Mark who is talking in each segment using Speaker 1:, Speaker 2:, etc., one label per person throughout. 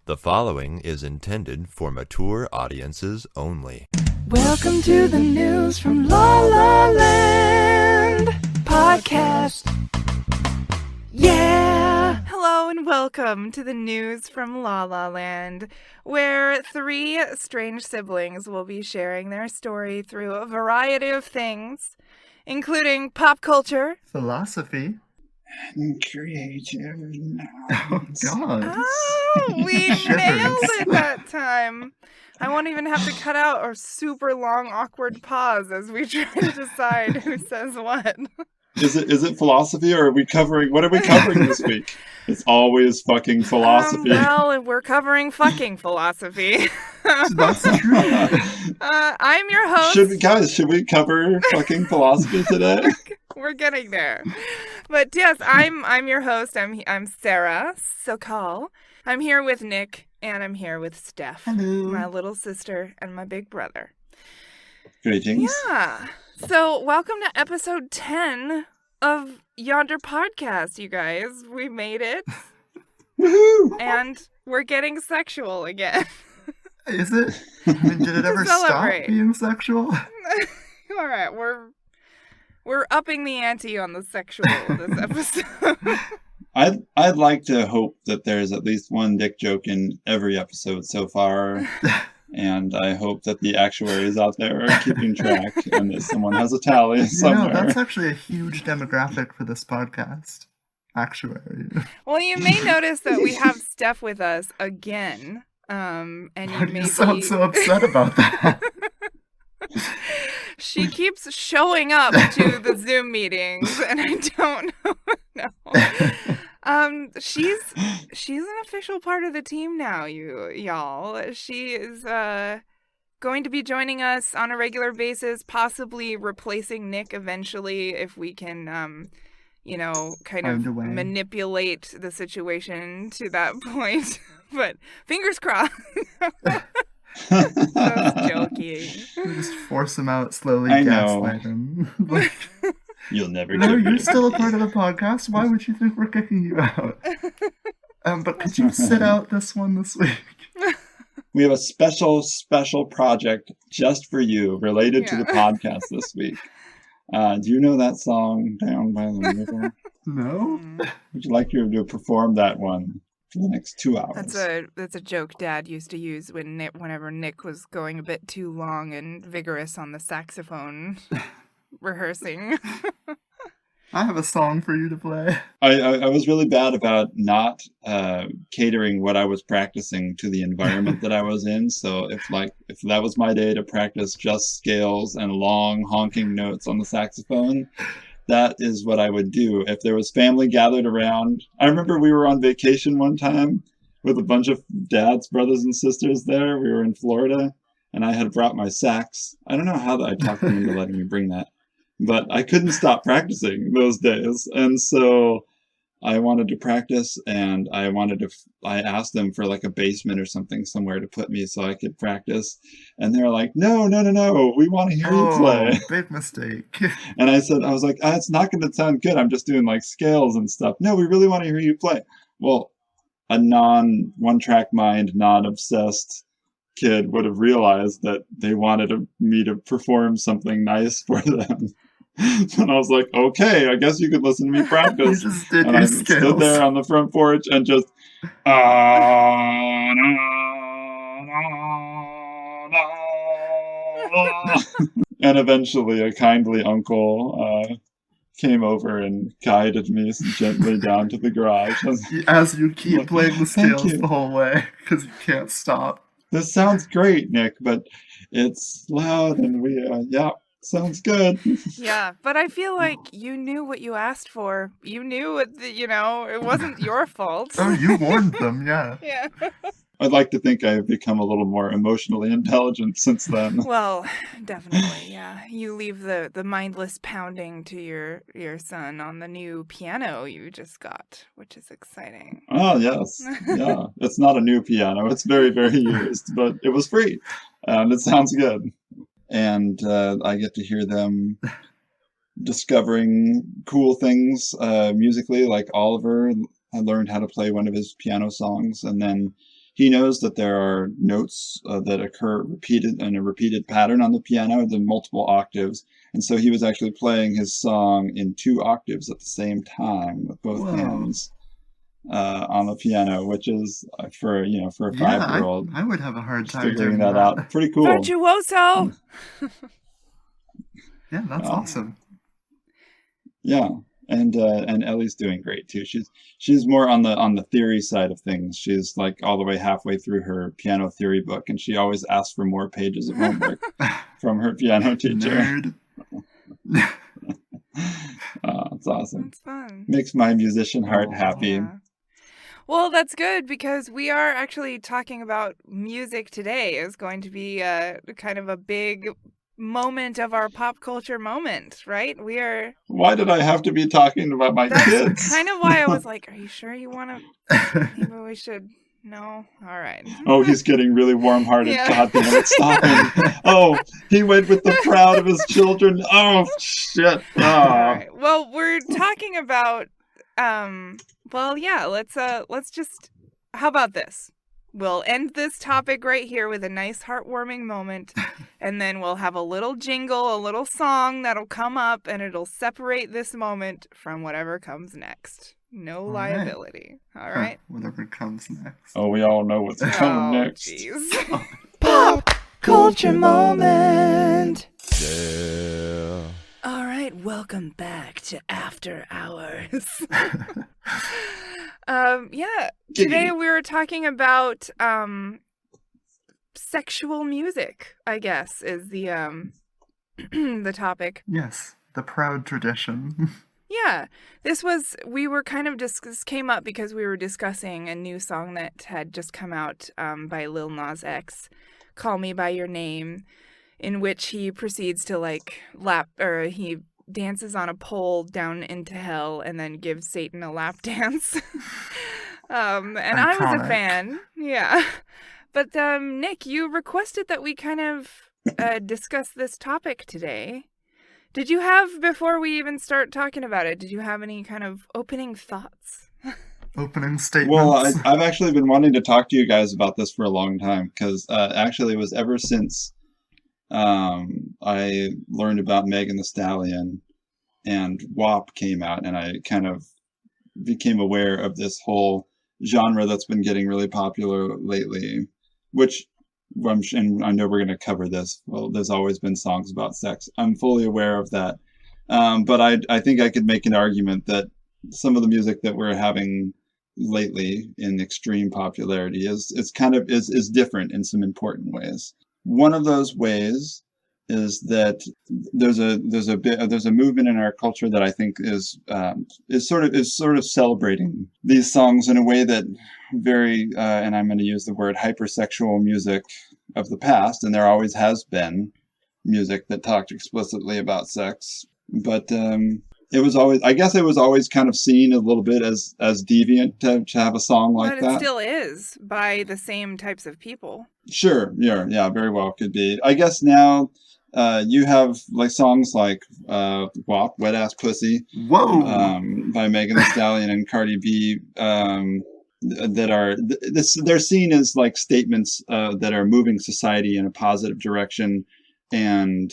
Speaker 1: The following is intended for mature audiences only.
Speaker 2: Welcome to the news from La La Land podcast. Yeah! Hello and welcome to the news from La La Land, where three strange siblings will be sharing their story through a variety of things, including pop culture,
Speaker 3: philosophy,
Speaker 4: and creative nouns.
Speaker 3: Oh, God.
Speaker 2: Oh, we nailed it that time. I won't even have to cut out a super long, awkward pause as we try to decide who says what.
Speaker 4: Is it philosophy, or what are we covering this week? It's always fucking philosophy.
Speaker 2: Well, we're covering fucking philosophy.
Speaker 3: That's true.
Speaker 2: I'm your host.
Speaker 4: Should we cover fucking philosophy today?
Speaker 2: We're getting there. But yes, I'm your host. I'm Sarah Sokol. I'm here with Nick, and I'm here with Steph.
Speaker 3: Hello.
Speaker 2: My little sister and my big brother.
Speaker 4: Greetings.
Speaker 2: Yeah. So, welcome to episode 10 of Yonder Podcast, you guys. We made it.
Speaker 4: Woohoo!
Speaker 2: And we're getting sexual again.
Speaker 3: Is it? I mean, did it ever stop
Speaker 2: Celebrate.
Speaker 3: being sexual?
Speaker 2: All right, we're upping the ante on the sexual this episode.
Speaker 4: I'd like to hope that there's at least one dick joke in every episode so far. And I hope that the actuaries out there are keeping track and that someone has a tally somewhere.
Speaker 3: That's actually a huge demographic for this podcast. Actuary.
Speaker 2: Well, you may notice that we have Steph with us again. And
Speaker 3: Why do you sound so upset about that?
Speaker 2: She keeps showing up to the Zoom meetings, and I don't know. She's an official part of the team now, y'all. She is going to be joining us on a regular basis, possibly replacing Nick eventually if we can, kind of manipulate the situation to that point. But fingers crossed. That's joking.
Speaker 3: Just force him out slowly,
Speaker 4: I
Speaker 3: gaslight him.
Speaker 4: You'll never
Speaker 3: No,
Speaker 4: get
Speaker 3: you're
Speaker 4: me.
Speaker 3: still a part of the podcast. Why would you think we're kicking you out? But could you sit out this one this week?
Speaker 4: We have a special project just for you related to the podcast this week. Do you know that song, Down by the River?
Speaker 3: No?
Speaker 4: Would you like to perform that one for the next 2 hours?
Speaker 2: That's a joke Dad used to use whenever Nick was going a bit too long and vigorous on the saxophone rehearsing.
Speaker 3: I have a song for you to play.
Speaker 4: I was really bad about not catering what I was practicing to the environment that I was in. So if that was my day to practice just scales and long honking notes on the saxophone, that is what I would do. If there was family gathered around, I remember we were on vacation one time with a bunch of Dad's brothers and sisters there. We were in Florida, and I had brought my sax. I don't know how I talked them into letting me bring that. But I couldn't stop practicing those days. And so I wanted to practice, and I asked them for like a basement or something somewhere to put me so I could practice. And they were like, no, we want to hear you play.
Speaker 3: Big mistake.
Speaker 4: And I was like, it's not going to sound good. I'm just doing like scales and stuff. No, we really want to hear you play. Well, a one-track mind, non-obsessed kid would have realized that they wanted me to perform something nice for them. And I was like, okay, I guess you could listen to me practice.
Speaker 3: You just did
Speaker 4: and
Speaker 3: your
Speaker 4: I
Speaker 3: scales.
Speaker 4: stood there on the front porch and just and eventually a kindly uncle came over and guided me gently down to the garage.
Speaker 3: As you keep playing the
Speaker 4: Thank
Speaker 3: scales
Speaker 4: you.
Speaker 3: the whole way, because you can't stop.
Speaker 4: This sounds great, Nick, but it's loud and sounds good.
Speaker 2: Yeah, but I feel like you knew what you asked for. You knew it wasn't your fault.
Speaker 3: Oh, you warned them, yeah.
Speaker 2: Yeah.
Speaker 4: I'd like to think I've become a little more emotionally intelligent since then.
Speaker 2: Well, definitely, yeah. You leave the mindless pounding to your son on the new piano you just got, which is exciting.
Speaker 4: Oh, yes. Yeah. It's not a new piano. It's very, very used, but it was free. And it sounds good. And I get to hear them discovering cool things musically, like Oliver. I learned how to play one of his piano songs, and then he knows that there are notes that occur repeated in a repeated pattern on the piano, the multiple octaves. And so he was actually playing his song in 2 octaves at the same time with both hands on the piano, which is for a 5-year-old.
Speaker 3: I would have a hard time
Speaker 4: figuring
Speaker 3: doing
Speaker 4: that out. Pretty cool.
Speaker 2: Virtuoso.
Speaker 3: Yeah, that's awesome.
Speaker 4: Yeah. And Ellie's doing great too. She's more on the theory side of things. She's like all the way halfway through her piano theory book, and she always asks for more pages of homework from her piano teacher.
Speaker 3: Nerd.
Speaker 4: It's awesome.
Speaker 2: It's fun.
Speaker 4: Makes my musician heart happy.
Speaker 2: Yeah. Well, that's good because we are actually talking about music today. Is going to be kind of a big moment of our pop culture moment, right? We are.
Speaker 4: Why did I have to be talking about my
Speaker 2: That's
Speaker 4: kids?
Speaker 2: kind of why I was like, "Are you sure you want to? Maybe we should." No, all right.
Speaker 4: Oh, he's getting really warm-hearted.
Speaker 2: Yeah.
Speaker 4: God damn it! Stop him! Oh, he went with the crowd of his children. Oh shit! Oh.
Speaker 2: All right. Well, we're talking about. Well, yeah. Let's just. How about this? We'll end this topic right here with a nice heartwarming moment, and then we'll have a little jingle, a little song that'll come up, and it'll separate this moment from whatever comes next. No
Speaker 3: All right.
Speaker 2: liability. All right?
Speaker 3: Whatever comes next.
Speaker 4: Oh, we all know what's coming next.
Speaker 2: Jeez. Pop culture moment.
Speaker 1: Yeah.
Speaker 2: All right, welcome back to After Hours. Yeah, today we were talking about sexual music, I guess, is the the topic.
Speaker 3: Yes, the proud tradition.
Speaker 2: Yeah, this came up because we were discussing a new song that had just come out by Lil Nas X, Call Me By Your Name, in which he proceeds to he dances on a pole down into hell and then gives Satan a lap dance. And I was a fan. Yeah. But Nick, you requested that we kind of discuss this topic today. Did you have, before we even start talking about it, did you have any kind of opening thoughts?
Speaker 3: Opening statements.
Speaker 4: Well, I've actually been wanting to talk to you guys about this for a long time because actually it was ever since I learned about Megan Thee Stallion and WAP came out, and I kind of became aware of this whole genre that's been getting really popular lately, which, and I know we're going to cover this. Well, there's always been songs about sex. I'm fully aware of that. But I think I could make an argument that some of the music that we're having lately in extreme popularity is different in some important ways. One of those ways is that there's a movement in our culture that I think is sort of celebrating these songs in a way that very and I'm going to use the word hypersexual music of the past, and there always has been music that talked explicitly about sex, but it was always kind of seen a little bit as deviant to have a song like that.
Speaker 2: But it still is by the same types of people.
Speaker 4: Sure, yeah, very well could be. I guess now you have like songs like WAP, Wet Ass Pussy,
Speaker 3: Whoa,
Speaker 4: by Megan Thee Stallion and Cardi B, that are they're seen as like statements that are moving society in a positive direction, and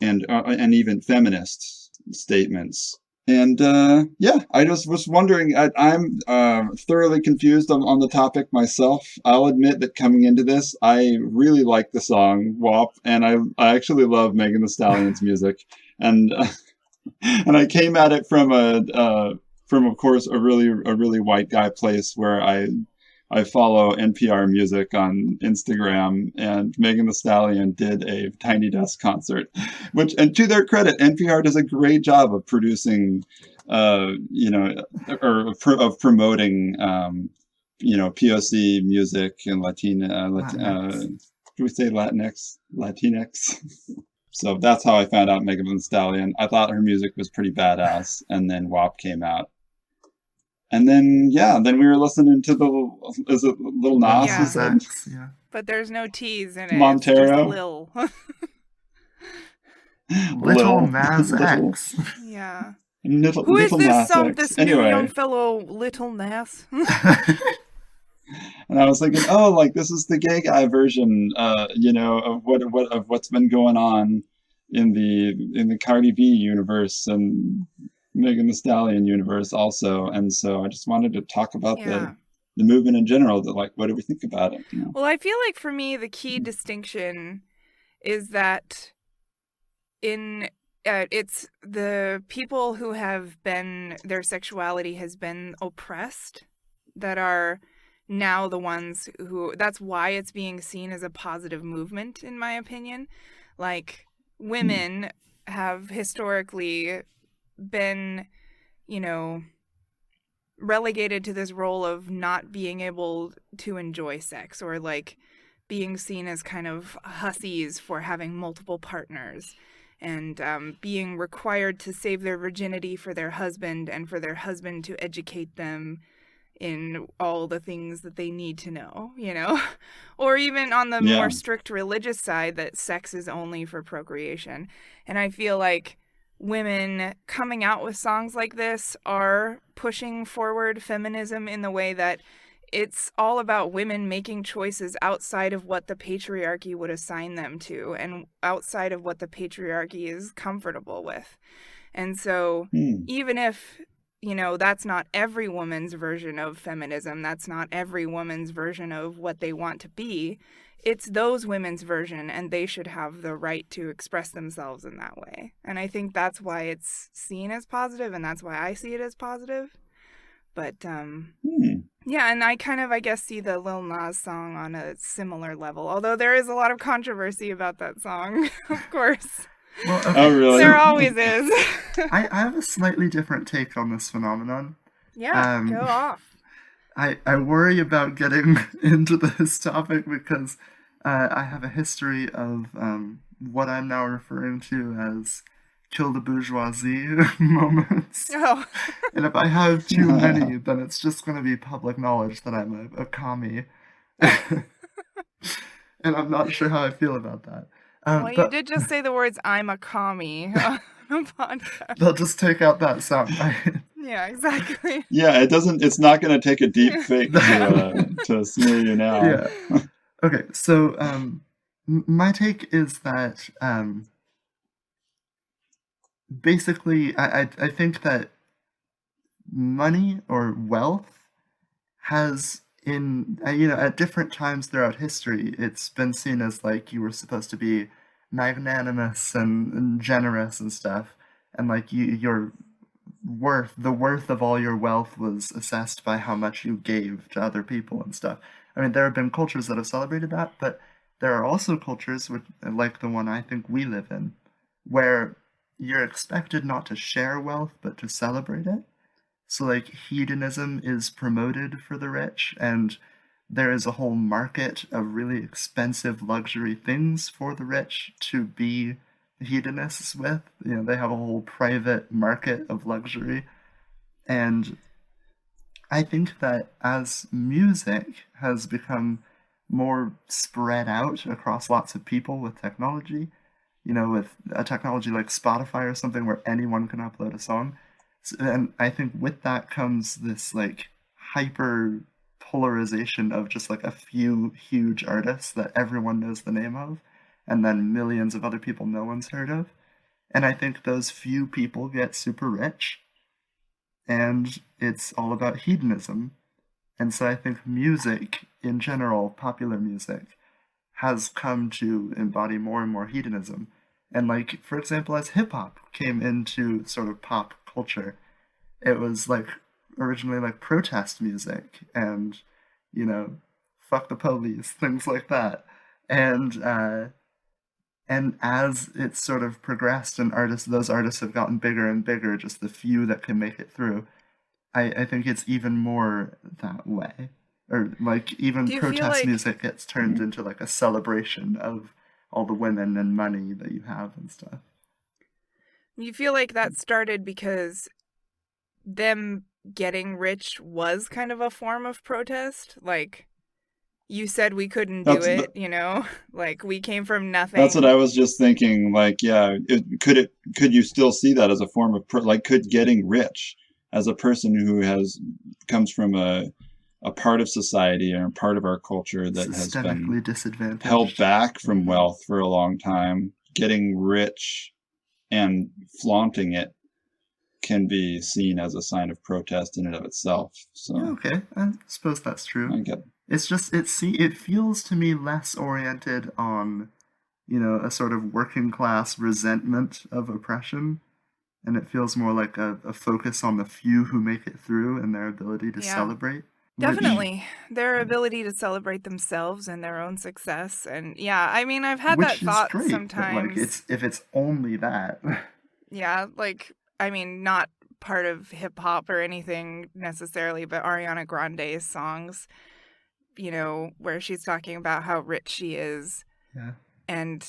Speaker 4: even feminist statements. And I just was wondering, I'm thoroughly confused on the topic myself. I'll admit that coming into this, I really like the song WAP, and I actually love Megan Thee Stallion's music, and I came at it from of course a really white guy place where I follow NPR music on Instagram, and Megan Thee Stallion did a Tiny Desk concert, and to their credit, NPR does a great job of producing, of promoting, POC music and do we say Latinx? So that's how I found out Megan Thee Stallion. I thought her music was pretty badass, and then WAP came out. And then we were listening to Lil Nas?
Speaker 2: Yeah.
Speaker 3: Yeah.
Speaker 2: But there's no T's in it.
Speaker 4: Montero?
Speaker 2: It's just Lil.
Speaker 3: Little Nas X.
Speaker 2: Yeah.
Speaker 4: Who
Speaker 2: is
Speaker 4: this
Speaker 2: new young fellow, Little Nas?
Speaker 4: And I was thinking, oh, like this is the gay guy version, of what's been going on in the Cardi B universe and Megan Thee Stallion universe also. And so I just wanted to talk about the movement in general. That, like, what do we think about it? You know?
Speaker 2: Well, I feel like for me, the key distinction is that it's the people who have been, their sexuality has been oppressed that are now the ones who, that's why it's being seen as a positive movement, in my opinion. Like, women have historically been, relegated to this role of not being able to enjoy sex, or like being seen as kind of hussies for having multiple partners, and being required to save their virginity for their husband, and for their husband to educate them in all the things that they need to know, or even on the more strict religious side, that sex is only for procreation. And I feel like women coming out with songs like this are pushing forward feminism in the way that it's all about women making choices outside of what the patriarchy would assign them to, and outside of what the patriarchy is comfortable with. And so even if, that's not every woman's version of feminism, that's not every woman's version of what they want to be, it's those women's version, and they should have the right to express themselves in that way. And I think that's why it's seen as positive, and that's why I see it as positive. But, yeah, and I kind of, I guess, see the Lil Nas song on a similar level, although there is a lot of controversy about that song, of course.
Speaker 3: Well, okay.
Speaker 4: Oh, really?
Speaker 2: There always is.
Speaker 3: I have a slightly different take on this phenomenon.
Speaker 2: Yeah, go off.
Speaker 3: I worry about getting into this topic because I have a history of what I'm now referring to as kill the bourgeoisie moments.
Speaker 2: Oh.
Speaker 3: And if I have too many, then it's just going to be public knowledge that I'm a commie. And I'm not sure how I feel about that.
Speaker 2: Well, you did just say the words, I'm a commie, on a podcast.
Speaker 3: They'll just take out that sound bite.
Speaker 2: Yeah, exactly.
Speaker 4: Yeah, it's not going to take a deep fake to smear you now.
Speaker 3: Yeah. Okay, so my take is that basically I think that money or wealth has at different times throughout history, it's been seen as like you were supposed to be magnanimous and generous and stuff, and like the worth of all your wealth was assessed by how much you gave to other people and stuff. I mean, there have been cultures that have celebrated that, but there are also cultures, like the one I think we live in, where you're expected not to share wealth, but to celebrate it. So, like, hedonism is promoted for the rich, and there is a whole market of really expensive luxury things for the rich to be hedonists with. They have a whole private market of luxury. And I think that as music has become more spread out across lots of people with technology, with a technology like Spotify or something where anyone can upload a song, and I think with that comes this like hyper polarization of just like a few huge artists that everyone knows the name of, and then millions of other people no one's heard of. And I think those few people get super rich, and it's all about hedonism. And so I think music in general, popular music, has come to embody more and more hedonism. And like, for example, as hip-hop came into sort of pop culture, it was like originally like protest music and, fuck the police, things like that. And as it's sort of progressed and those artists have gotten bigger and bigger, just the few that can make it through, I think it's even more that way. Or like even protest music gets turned into like a celebration of all the women and money that you have and stuff.
Speaker 2: You feel like that started because them getting rich was kind of a form of protest? Like, you said we couldn't do it, like we came from nothing.
Speaker 4: That's what I was just thinking. Like, yeah, could you still see that as a form of could getting rich as a person who comes from a a part of society or a part of our culture that has
Speaker 3: Systemically
Speaker 4: been
Speaker 3: disadvantaged.
Speaker 4: held back from wealth for a long time, getting rich and flaunting it can be seen as a sign of protest in and of itself. So
Speaker 3: Yeah, okay, I suppose that's true.
Speaker 4: I get
Speaker 3: It's just it feels to me less oriented on, a sort of working class resentment of oppression, and it feels more like a focus on the few who make it through and their ability to
Speaker 2: Yeah.
Speaker 3: celebrate.
Speaker 2: Definitely. Their ability to celebrate themselves and their own success. And yeah, I mean, I've had that
Speaker 3: Which is
Speaker 2: thought
Speaker 3: great,
Speaker 2: sometimes.
Speaker 3: but if it's only that.
Speaker 2: Yeah, I mean, not part of hip hop or anything necessarily, but Ariana Grande's songs, where she's talking about how rich she is.
Speaker 3: Yeah.
Speaker 2: And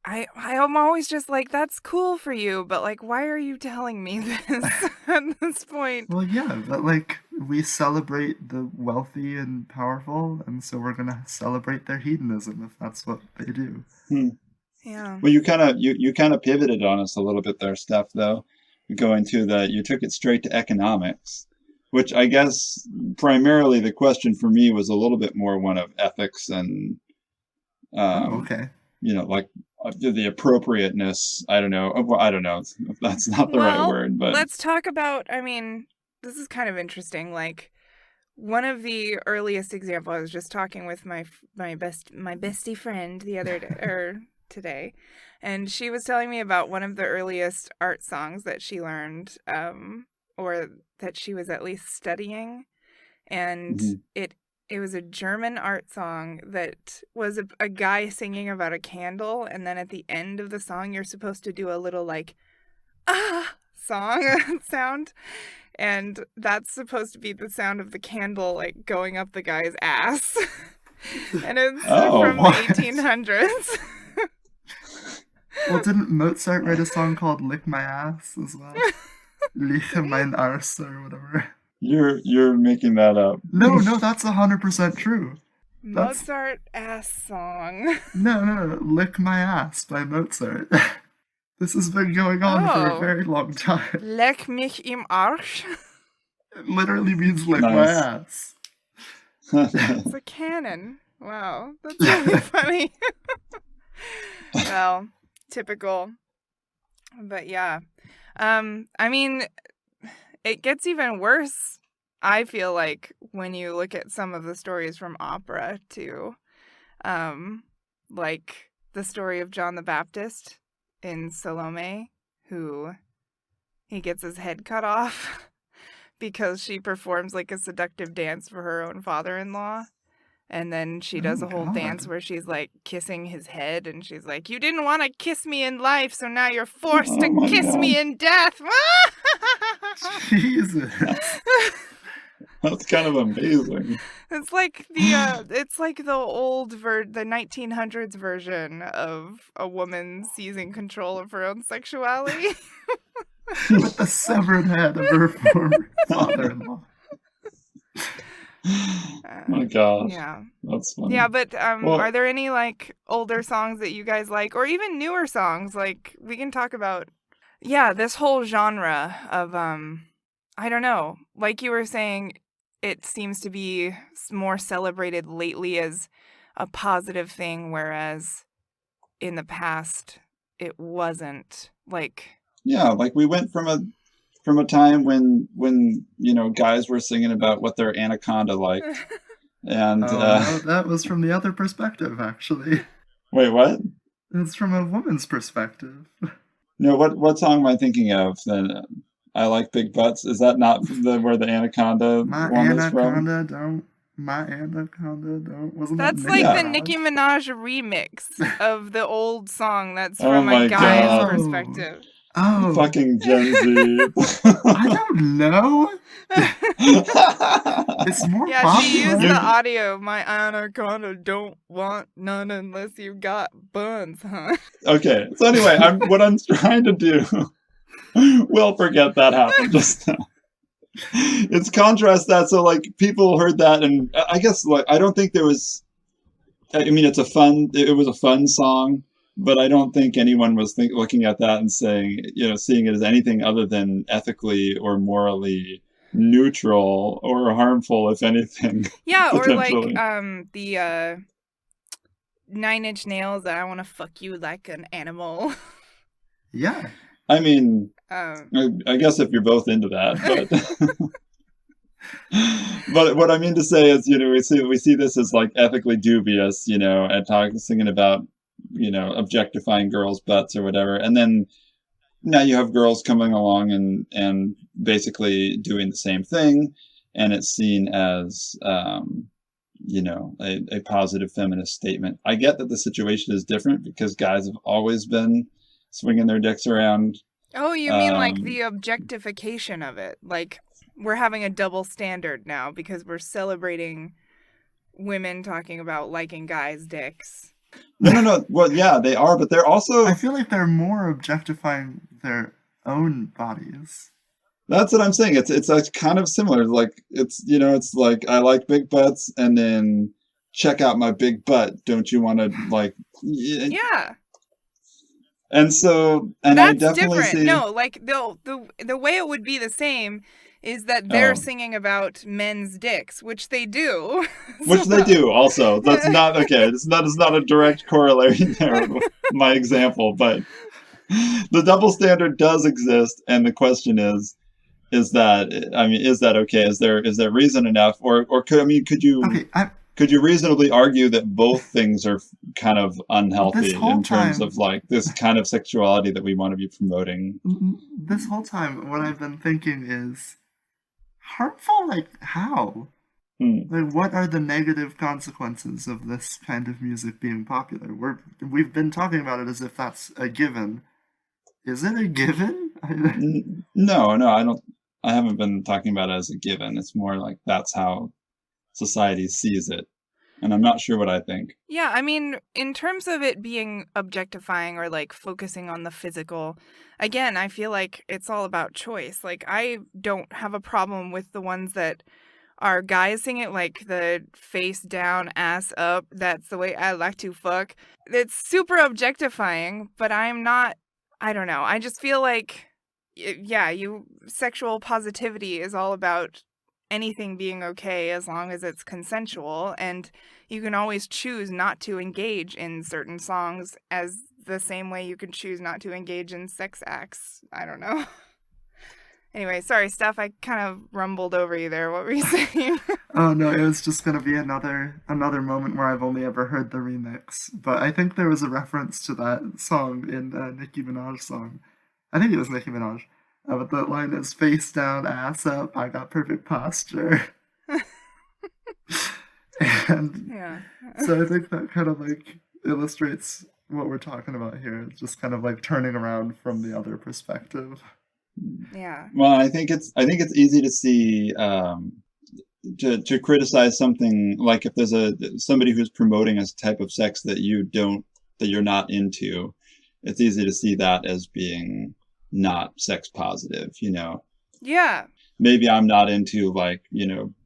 Speaker 2: I'm always just like, that's cool for you, but why are you telling me this at this point?
Speaker 3: Well, yeah, but we celebrate the wealthy and powerful, and so we're gonna celebrate their hedonism if that's what they do.
Speaker 2: Yeah.
Speaker 4: Well, you kind of pivoted on us a little bit there, Steph, though, going to you took it straight to economics, which I guess primarily the question for me was a little bit more one of ethics and,
Speaker 3: Okay.
Speaker 4: The appropriateness. I don't know if that's not the right word, but
Speaker 2: let's talk about, this is kind of interesting. One of the earliest examples, I was just talking with my bestie friend the other day, or today, and she was telling me about one of the earliest art songs that she learned, or that she was at least studying, and it was a German art song that was a guy singing about a candle, and then at the end of the song you're supposed to do a little song sound, and that's supposed to be the sound of the candle going up the guy's ass. And it's from the 1800s.
Speaker 3: Well, didn't Mozart write a song called Lick My Ass as well? Liche mein Arsch or whatever.
Speaker 4: You're making that up.
Speaker 3: No, that's 100% true.
Speaker 2: Mozart ass song.
Speaker 3: No, Lick My Ass by Mozart. This has been going on for a very long time.
Speaker 2: Leck mich im Arsch.
Speaker 3: It literally means lick my ass.
Speaker 2: It's a canon. Wow, that's really funny. Well, typical. But yeah. It gets even worse, I feel like, when you look at some of the stories from opera, too. Like the story of John the Baptist in Salome, who he gets his head cut off because she performs a seductive dance for her own father-in-law. And then she does a whole dance where she's kissing his head, and she's like, "You didn't want to kiss me in life, so now you're forced to kiss me in death."
Speaker 3: Jesus.
Speaker 4: That's kind of amazing.
Speaker 2: It's the old the 1900s version of a woman seizing control of her own sexuality.
Speaker 3: With the severed head of her former father-in-law.
Speaker 4: Oh my gosh.
Speaker 2: Yeah.
Speaker 4: That's funny.
Speaker 2: Yeah, but are there any older songs that you guys like, or even newer songs? We can talk about this whole genre of I don't know. Like you were saying, it seems to be more celebrated lately as a positive thing, whereas in the past it wasn't.
Speaker 4: We went from a time when guys were singing about what their anaconda liked, and
Speaker 3: no, that was from the other perspective, actually.
Speaker 4: Wait, what?
Speaker 3: It's from a woman's perspective.
Speaker 4: No, what song am I thinking of? Then I like big butts. Is that not where the anaconda one is from?
Speaker 3: My anaconda don't. Wasn't
Speaker 2: that's
Speaker 3: that
Speaker 2: the Nicki Minaj remix of the old song. That's from
Speaker 4: my
Speaker 2: a guy's
Speaker 4: God.
Speaker 2: perspective.
Speaker 3: Oh,
Speaker 4: Fucking Gen Z.
Speaker 3: I don't know. It's more popular.
Speaker 2: She used the audio. My anaconda don't want none unless you got buns, huh?
Speaker 4: Okay, so anyway, what I'm trying to do. We'll forget that happened just now. It's contrast that, so people heard that, and I guess I don't think there was. It was a fun song. But I don't think anyone was looking at that and saying, seeing it as anything other than ethically or morally neutral or harmful, if anything.
Speaker 2: Yeah, or like
Speaker 4: potentially.
Speaker 2: the 9 Inch Nails that I want to fuck you like an animal.
Speaker 3: Yeah.
Speaker 4: I mean,
Speaker 2: Um,
Speaker 4: I guess if you're both into that, but but what I mean to say is, we see this as like ethically dubious, and singing about, objectifying girls' butts or whatever, and then now you have girls coming along and basically doing the same thing, and it's seen as a positive feminist statement. I get that the situation is different because guys have always been swinging their dicks around.
Speaker 2: oh, you mean like the objectification of it? Like we're having a double standard now because we're celebrating women talking about liking guys' dicks.
Speaker 4: No. Well, yeah, they are, but they're also.
Speaker 3: I feel like they're more objectifying their own bodies.
Speaker 4: That's what I'm saying. It's like kind of similar. Like it's like I like big butts, and then check out my big butt. Don't you want to like?
Speaker 2: Yeah.
Speaker 4: And so, and
Speaker 2: that's
Speaker 4: I definitely
Speaker 2: different.
Speaker 4: see.
Speaker 2: No, like the way it would be the same is that they're singing about men's dicks, which they do.
Speaker 4: Which they do also. That's not okay. It's not a direct correlation there with my example, but the double standard does exist, and the question is that okay? Is there reason enough, or could you could you reasonably argue that both things are kind of unhealthy in terms of like this kind of sexuality that we want to be promoting?
Speaker 3: This whole time, what I've been thinking is harmful. Like how? Like, what are the negative consequences of this kind of music being popular? We've been talking about it as if that's a given. Is it a given?
Speaker 4: No, I don't. I haven't been talking about it as a given. It's more like that's how society sees it, and I'm not sure what I think.
Speaker 2: Yeah, I mean, in terms of it being objectifying or like focusing on the physical, again, I feel like it's all about choice. Like, I don't have a problem with the ones that are guys sing it, like the face down, ass up. That's the way I like to fuck. It's super objectifying, but I'm not. I don't know. I just feel like, yeah, sexual positivity is all about anything being okay as long as it's consensual, and you can always choose not to engage in certain songs as the same way you can choose not to engage in sex acts. I don't know. Anyway, sorry, Steph, I kind of rumbled over you there. What were you saying?
Speaker 3: Oh, no, it was just going to be another moment where I've only ever heard the remix. But I think there was a reference to that song in Nicki Minaj's song. I think it was Nicki Minaj. But the line is, face down, ass up, I got perfect posture. And
Speaker 2: Yeah.
Speaker 3: so I think that kind of like illustrates what we're talking about here. It's just kind of like turning around from the other perspective.
Speaker 2: Yeah.
Speaker 4: Well, I think it's easy to see to criticize something like if there's somebody who's promoting a type of sex that you're not into. It's easy to see that as being not sex positive,
Speaker 2: Yeah.
Speaker 4: Maybe I'm not into like,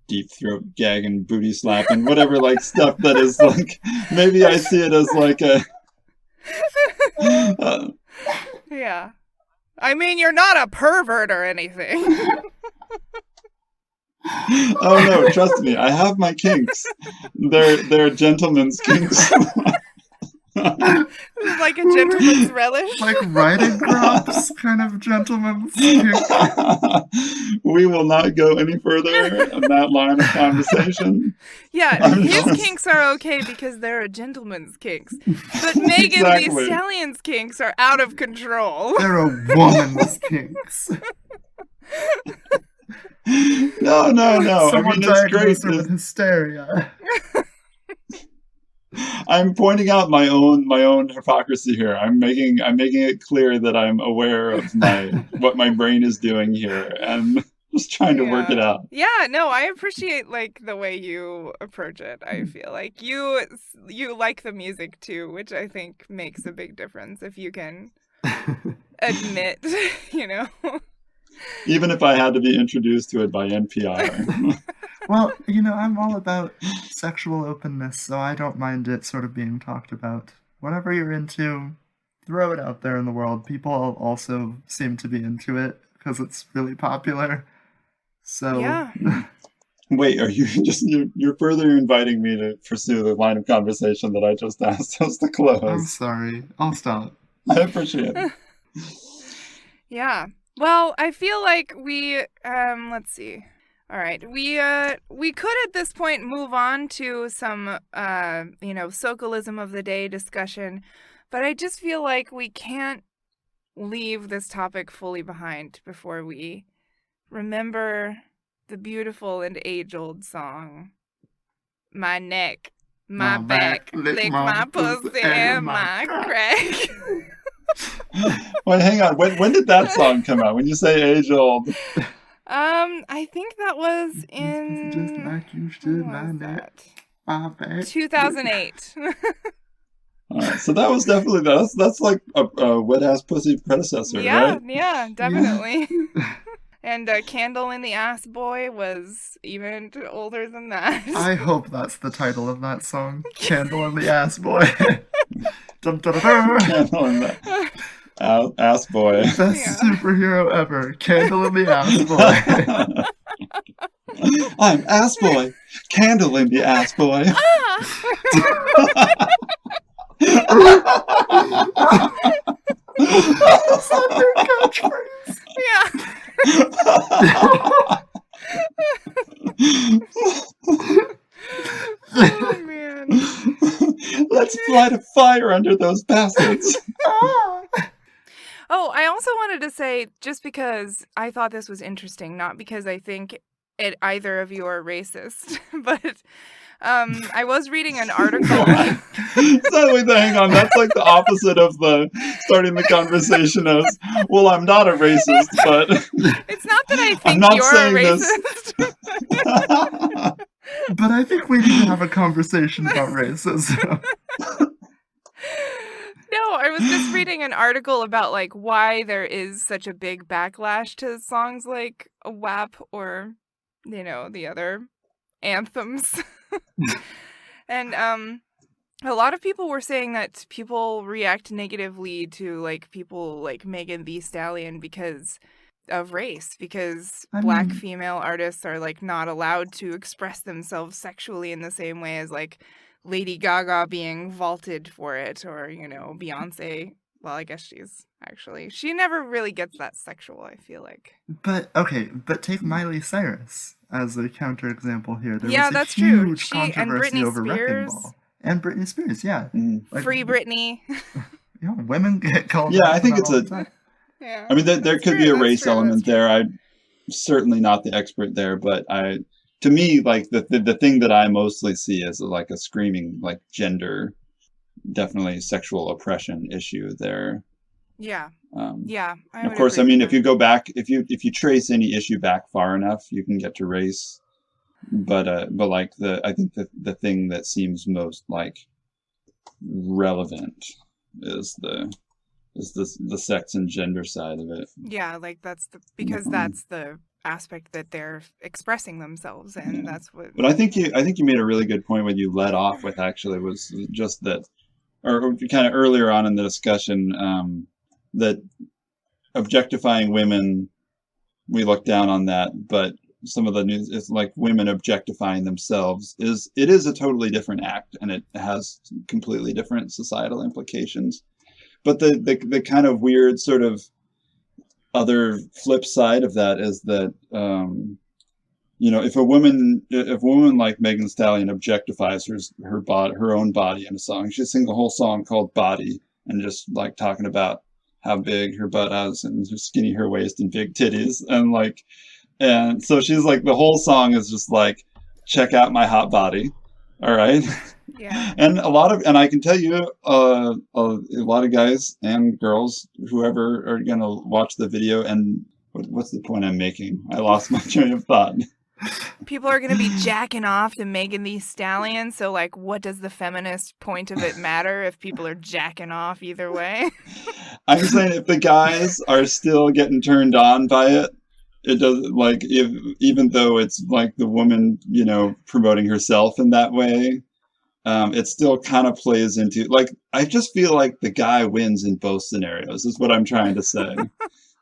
Speaker 4: deep throat gag and booty slap and whatever like stuff that is like, maybe I see it as like a
Speaker 2: Yeah. I mean, you're not a pervert or anything.
Speaker 4: Oh no, trust me, I have my kinks. They're gentlemen's kinks.
Speaker 2: Like a gentleman's relish.
Speaker 3: Like riding crops, kind of gentleman's kink.
Speaker 4: We will not go any further in that line of conversation.
Speaker 2: Yeah, his kinks are okay because they're a gentleman's kinks. But Megan Thee Stallion's kinks are out of control.
Speaker 3: They're a woman's kinks.
Speaker 4: No.
Speaker 3: Someone diagnosed her with hysteria.
Speaker 4: I'm pointing out my own hypocrisy here. I'm making it clear that I'm aware of what my brain is doing here, and just trying to work it out.
Speaker 2: Yeah, no, I appreciate like the way you approach it. I feel like you like the music too, which I think makes a big difference if you can admit,
Speaker 4: Even if I had to be introduced to it by NPR.
Speaker 3: Well, I'm all about sexual openness, so I don't mind it sort of being talked about. Whatever you're into, throw it out there in the world. People also seem to be into it because it's really popular. So
Speaker 2: Yeah.
Speaker 4: Wait, are you you're further inviting me to pursue the line of conversation that I just asked us to
Speaker 3: I'm
Speaker 4: close?
Speaker 3: sorry. I'll stop.
Speaker 4: I appreciate it.
Speaker 2: Yeah. Well, I feel like we let's see. All right. We could at this point move on to some Sokolism of the day discussion, but I just feel like we can't leave this topic fully behind before we remember the beautiful and age-old song, My Neck, My Back, Lick My Pussy and My Crack.
Speaker 4: Wait, hang on. When did that song come out? When you say age old,
Speaker 2: I think that was
Speaker 3: Just
Speaker 2: in
Speaker 3: like you
Speaker 2: when
Speaker 3: stood
Speaker 2: was
Speaker 3: my neck,
Speaker 2: that?
Speaker 3: my back.
Speaker 2: 2008.
Speaker 4: all right, so that was definitely that's like a wet ass pussy predecessor,
Speaker 2: Yeah,
Speaker 4: right?
Speaker 2: yeah, definitely. And Candle in the Ass Boy was even older than that.
Speaker 3: I hope that's the title of that song. Candle in the Ass Boy. Dum, dum, dum.
Speaker 4: Candle in the ass boy.
Speaker 3: Best
Speaker 2: Yeah.
Speaker 3: superhero ever. Candle in the Ass Boy.
Speaker 4: I'm ass boy. Candle in the ass boy.
Speaker 3: That's not their catchphrase.
Speaker 2: Yeah. Oh man.
Speaker 4: Let's light a fire under those bastards.
Speaker 2: Oh, I also wanted to say, just because I thought this was interesting, not because I think either of you are racist, but I was reading an article.
Speaker 4: So wait, hang on. That's like the opposite of the starting the conversation as, well, I'm not a racist, but
Speaker 2: It's not that I
Speaker 4: I'm
Speaker 2: think
Speaker 4: not
Speaker 2: you're a
Speaker 4: saying this.
Speaker 2: racist.
Speaker 3: But I think we need to have a conversation about racism.
Speaker 2: No, I was just reading an article about like why there is such a big backlash to songs like WAP or, the other anthems. And a lot of people were saying that people react negatively to like people like Megan Thee Stallion because of race, because Black female artists are like not allowed to express themselves sexually in the same way as like Lady Gaga being vaulted for it, or Beyonce. Well, I guess she never really gets that sexual, I feel like.
Speaker 3: But take Miley Cyrus as a counterexample here. There
Speaker 2: Yeah,
Speaker 3: was a
Speaker 2: that's true.
Speaker 3: huge
Speaker 2: She and
Speaker 3: controversy
Speaker 2: Britney
Speaker 3: over Wrecking
Speaker 2: Spears.
Speaker 3: Ball. And Britney Spears, yeah. Like,
Speaker 2: Free Britney.
Speaker 3: Women get called
Speaker 4: Yeah,
Speaker 3: out
Speaker 4: I think
Speaker 3: for
Speaker 4: it's
Speaker 3: that all
Speaker 4: a-
Speaker 3: the time.
Speaker 2: Yeah.
Speaker 4: I mean, there
Speaker 2: That's
Speaker 4: could
Speaker 2: true,
Speaker 4: be a
Speaker 2: that's
Speaker 4: race
Speaker 2: true,
Speaker 4: element
Speaker 2: that's true.
Speaker 4: there. I'm certainly not the expert there, but to me, like the thing that I mostly see is like a screaming like gender, definitely sexual oppression issue there.
Speaker 2: Yeah.
Speaker 4: Yeah.
Speaker 2: I
Speaker 4: Of
Speaker 2: would
Speaker 4: course, I
Speaker 2: agree
Speaker 4: mean,
Speaker 2: with
Speaker 4: if you
Speaker 2: that.
Speaker 4: go back, if you trace any issue back far enough, you can get to race. But like I think the thing that seems most like relevant is the sex and gender side of it.
Speaker 2: Yeah, like that's the aspect that they're expressing themselves in.
Speaker 4: Yeah.
Speaker 2: That's what.
Speaker 4: But I think you made a really good point when you led off with actually was just that, or kind of earlier on in the discussion, that objectifying women, we look down on that, but some of the news is like women objectifying themselves is a totally different act, and it has completely different societal implications. But the kind of weird sort of other flip side of that is that if a woman like Megan Thee Stallion objectifies her own body in a song, she sings a whole song called Body and just like talking about how big her butt is and how skinny her waist and big titties, and so she's like, the whole song is just like, check out my hot body. All right.
Speaker 2: Yeah.
Speaker 4: And I can tell you, a lot of guys and girls, whoever, are going to watch the video, and what's the point I'm making? I lost my train of thought.
Speaker 2: People are going to be jacking off to Megan Thee Stallion, so like what does the feminist point of it matter if people are jacking off either way?
Speaker 4: I'm saying if the guys are still getting turned on by it, it doesn't, like, even though it's like the woman, promoting herself in that way, it still kind of plays into, like, I just feel like the guy wins in both scenarios is what I'm trying to say.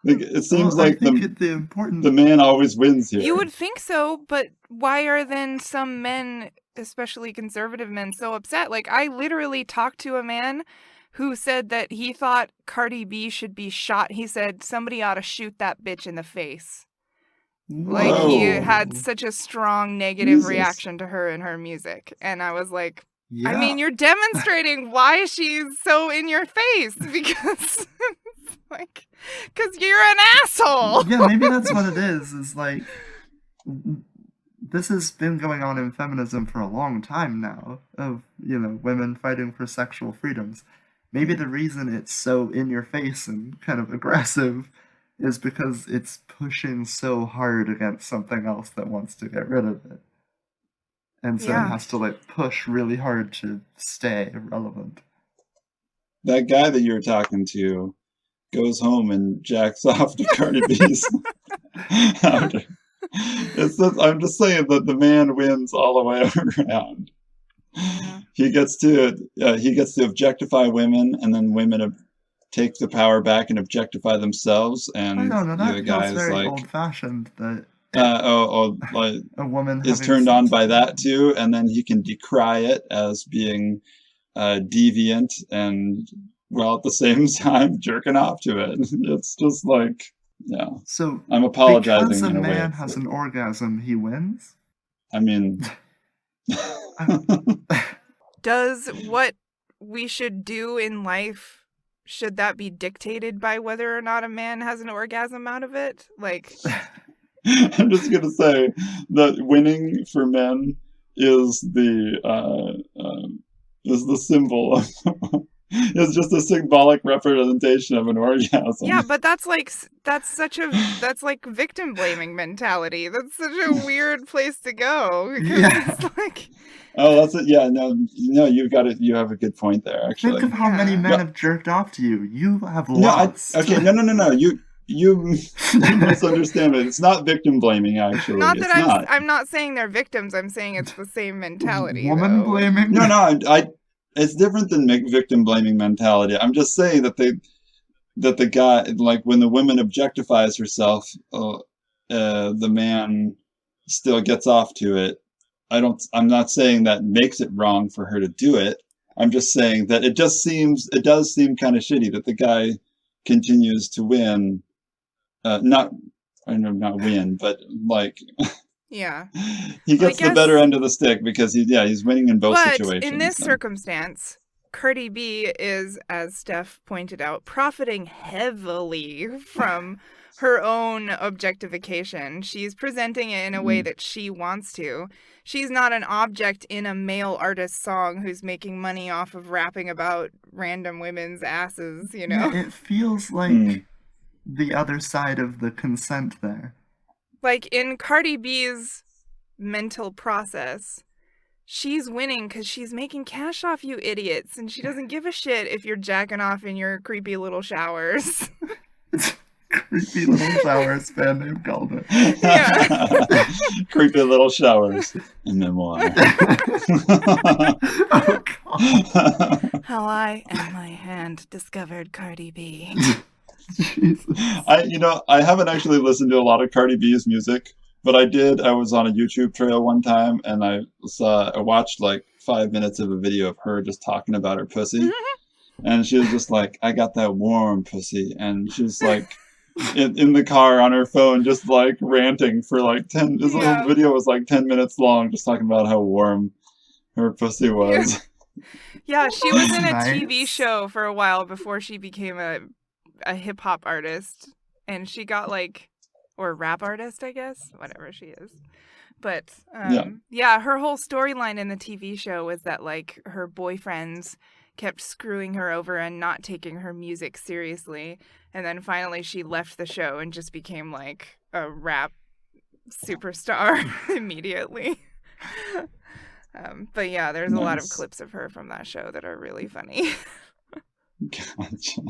Speaker 4: It seems
Speaker 3: Well, I
Speaker 4: like
Speaker 3: think the important
Speaker 4: the man always wins here.
Speaker 2: You would think so, but why are then some men, especially conservative men, so upset? Like, I literally talked to a man who said that he thought Cardi B should be shot. He said somebody ought to shoot that bitch in the face. Like, he had
Speaker 3: Whoa.
Speaker 2: such a strong negative
Speaker 4: Jesus.
Speaker 2: reaction to her and her music. And I was like,
Speaker 3: Yeah.
Speaker 2: I mean, you're demonstrating why she's so in your face because, like, because you're an asshole.
Speaker 3: Yeah, maybe that's what it is like, this has been going on in feminism for a long time now, of, women fighting for sexual freedoms. Maybe the reason it's so in your face and kind of aggressive is because it's pushing so hard against something else that wants to get rid of it. And so
Speaker 2: Yeah.
Speaker 3: it has to, like, push really hard to stay relevant.
Speaker 4: That guy that you're talking to goes home and jacks off to Cardi B's. I'm just saying that the man wins all the way around.
Speaker 2: Yeah.
Speaker 4: He gets to objectify women, and then women take the power back and objectify themselves. And
Speaker 3: I don't know, that
Speaker 4: the guy
Speaker 3: feels
Speaker 4: is
Speaker 3: very
Speaker 4: like,
Speaker 3: old-fashioned, that
Speaker 4: like
Speaker 3: a woman
Speaker 4: is
Speaker 3: having
Speaker 4: turned on
Speaker 3: sex
Speaker 4: by
Speaker 3: with
Speaker 4: that too, and then he can decry it as being deviant and, well, at the same time jerking off to it. It's just like, yeah.
Speaker 3: So
Speaker 4: I'm apologizing
Speaker 3: because a
Speaker 4: in a way.
Speaker 3: man has an orgasm, he wins?
Speaker 4: I mean,
Speaker 2: Does what we should do in life, should that be dictated by whether or not a man has an orgasm out of it? Like,
Speaker 4: I'm just gonna say that winning for men is the symbol of it's just a symbolic representation of an orgasm.
Speaker 2: yeah, but that's like victim blaming mentality. That's such a weird place to go. Because
Speaker 3: Yeah.
Speaker 2: it's like,
Speaker 4: Oh, that's it. Yeah, no, you got it. You have a good point there, actually.
Speaker 3: Think of how many
Speaker 2: Yeah.
Speaker 3: men have jerked off to you. You have
Speaker 4: No,
Speaker 3: lost.
Speaker 4: no. You misunderstand it. It's not victim blaming, actually.
Speaker 2: not
Speaker 4: It's
Speaker 2: that
Speaker 4: not.
Speaker 2: I'm not saying they're victims. I'm saying it's the same mentality.
Speaker 3: Woman
Speaker 2: though.
Speaker 3: blaming?
Speaker 4: No, it's different than victim blaming mentality. I'm just saying that the guy, like, when the woman objectifies herself, the man still gets off to it. I'm not saying that makes it wrong for her to do it. I'm just saying that it does seem kind of shitty that the guy continues to win. Not win, but like
Speaker 2: Yeah.
Speaker 4: he gets the
Speaker 2: guess-
Speaker 4: better end of the stick because he's winning in both
Speaker 2: But
Speaker 4: situations.
Speaker 2: in this
Speaker 4: then.
Speaker 2: circumstance, Cardi B is, as Steph pointed out, profiting heavily from her own objectification. She's presenting it in a way that she wants to. She's not an object in a male artist song who's making money off of rapping about random women's asses, you know?
Speaker 3: Yeah, it feels like the other side of the consent there.
Speaker 2: Like, in Cardi B's mental process, she's winning because she's making cash off you idiots, and she doesn't give a shit if you're jacking off in your creepy little showers.
Speaker 3: Creepy little shower fan name called it.
Speaker 2: Yeah.
Speaker 4: Creepy little showers. A memoir.
Speaker 3: Oh, God.
Speaker 2: How I and my hand discovered Cardi B.
Speaker 3: Jesus.
Speaker 4: I haven't actually listened to a lot of Cardi B's music, but I was on a YouTube trail one time, and I watched like 5 minutes of a video of her just talking about her pussy. And she was just like, I got that warm pussy. And she was like, in the car on her phone, just like ranting for like 10, this
Speaker 2: Yeah.
Speaker 4: whole video was like 10 minutes long, just talking about how warm her pussy was.
Speaker 2: Yeah, she was in a
Speaker 3: Nice.
Speaker 2: TV show for a while before she became a hip hop artist. And she got or rap artist, I guess, whatever she is. But yeah, her whole storyline in the TV show was that like her boyfriends kept screwing her over and not taking her music seriously. And then finally she left the show and just became like a rap superstar immediately. But yeah, there's a lot of
Speaker 4: Nice.
Speaker 2: clips of her from that show that are really funny.
Speaker 4: Gotcha.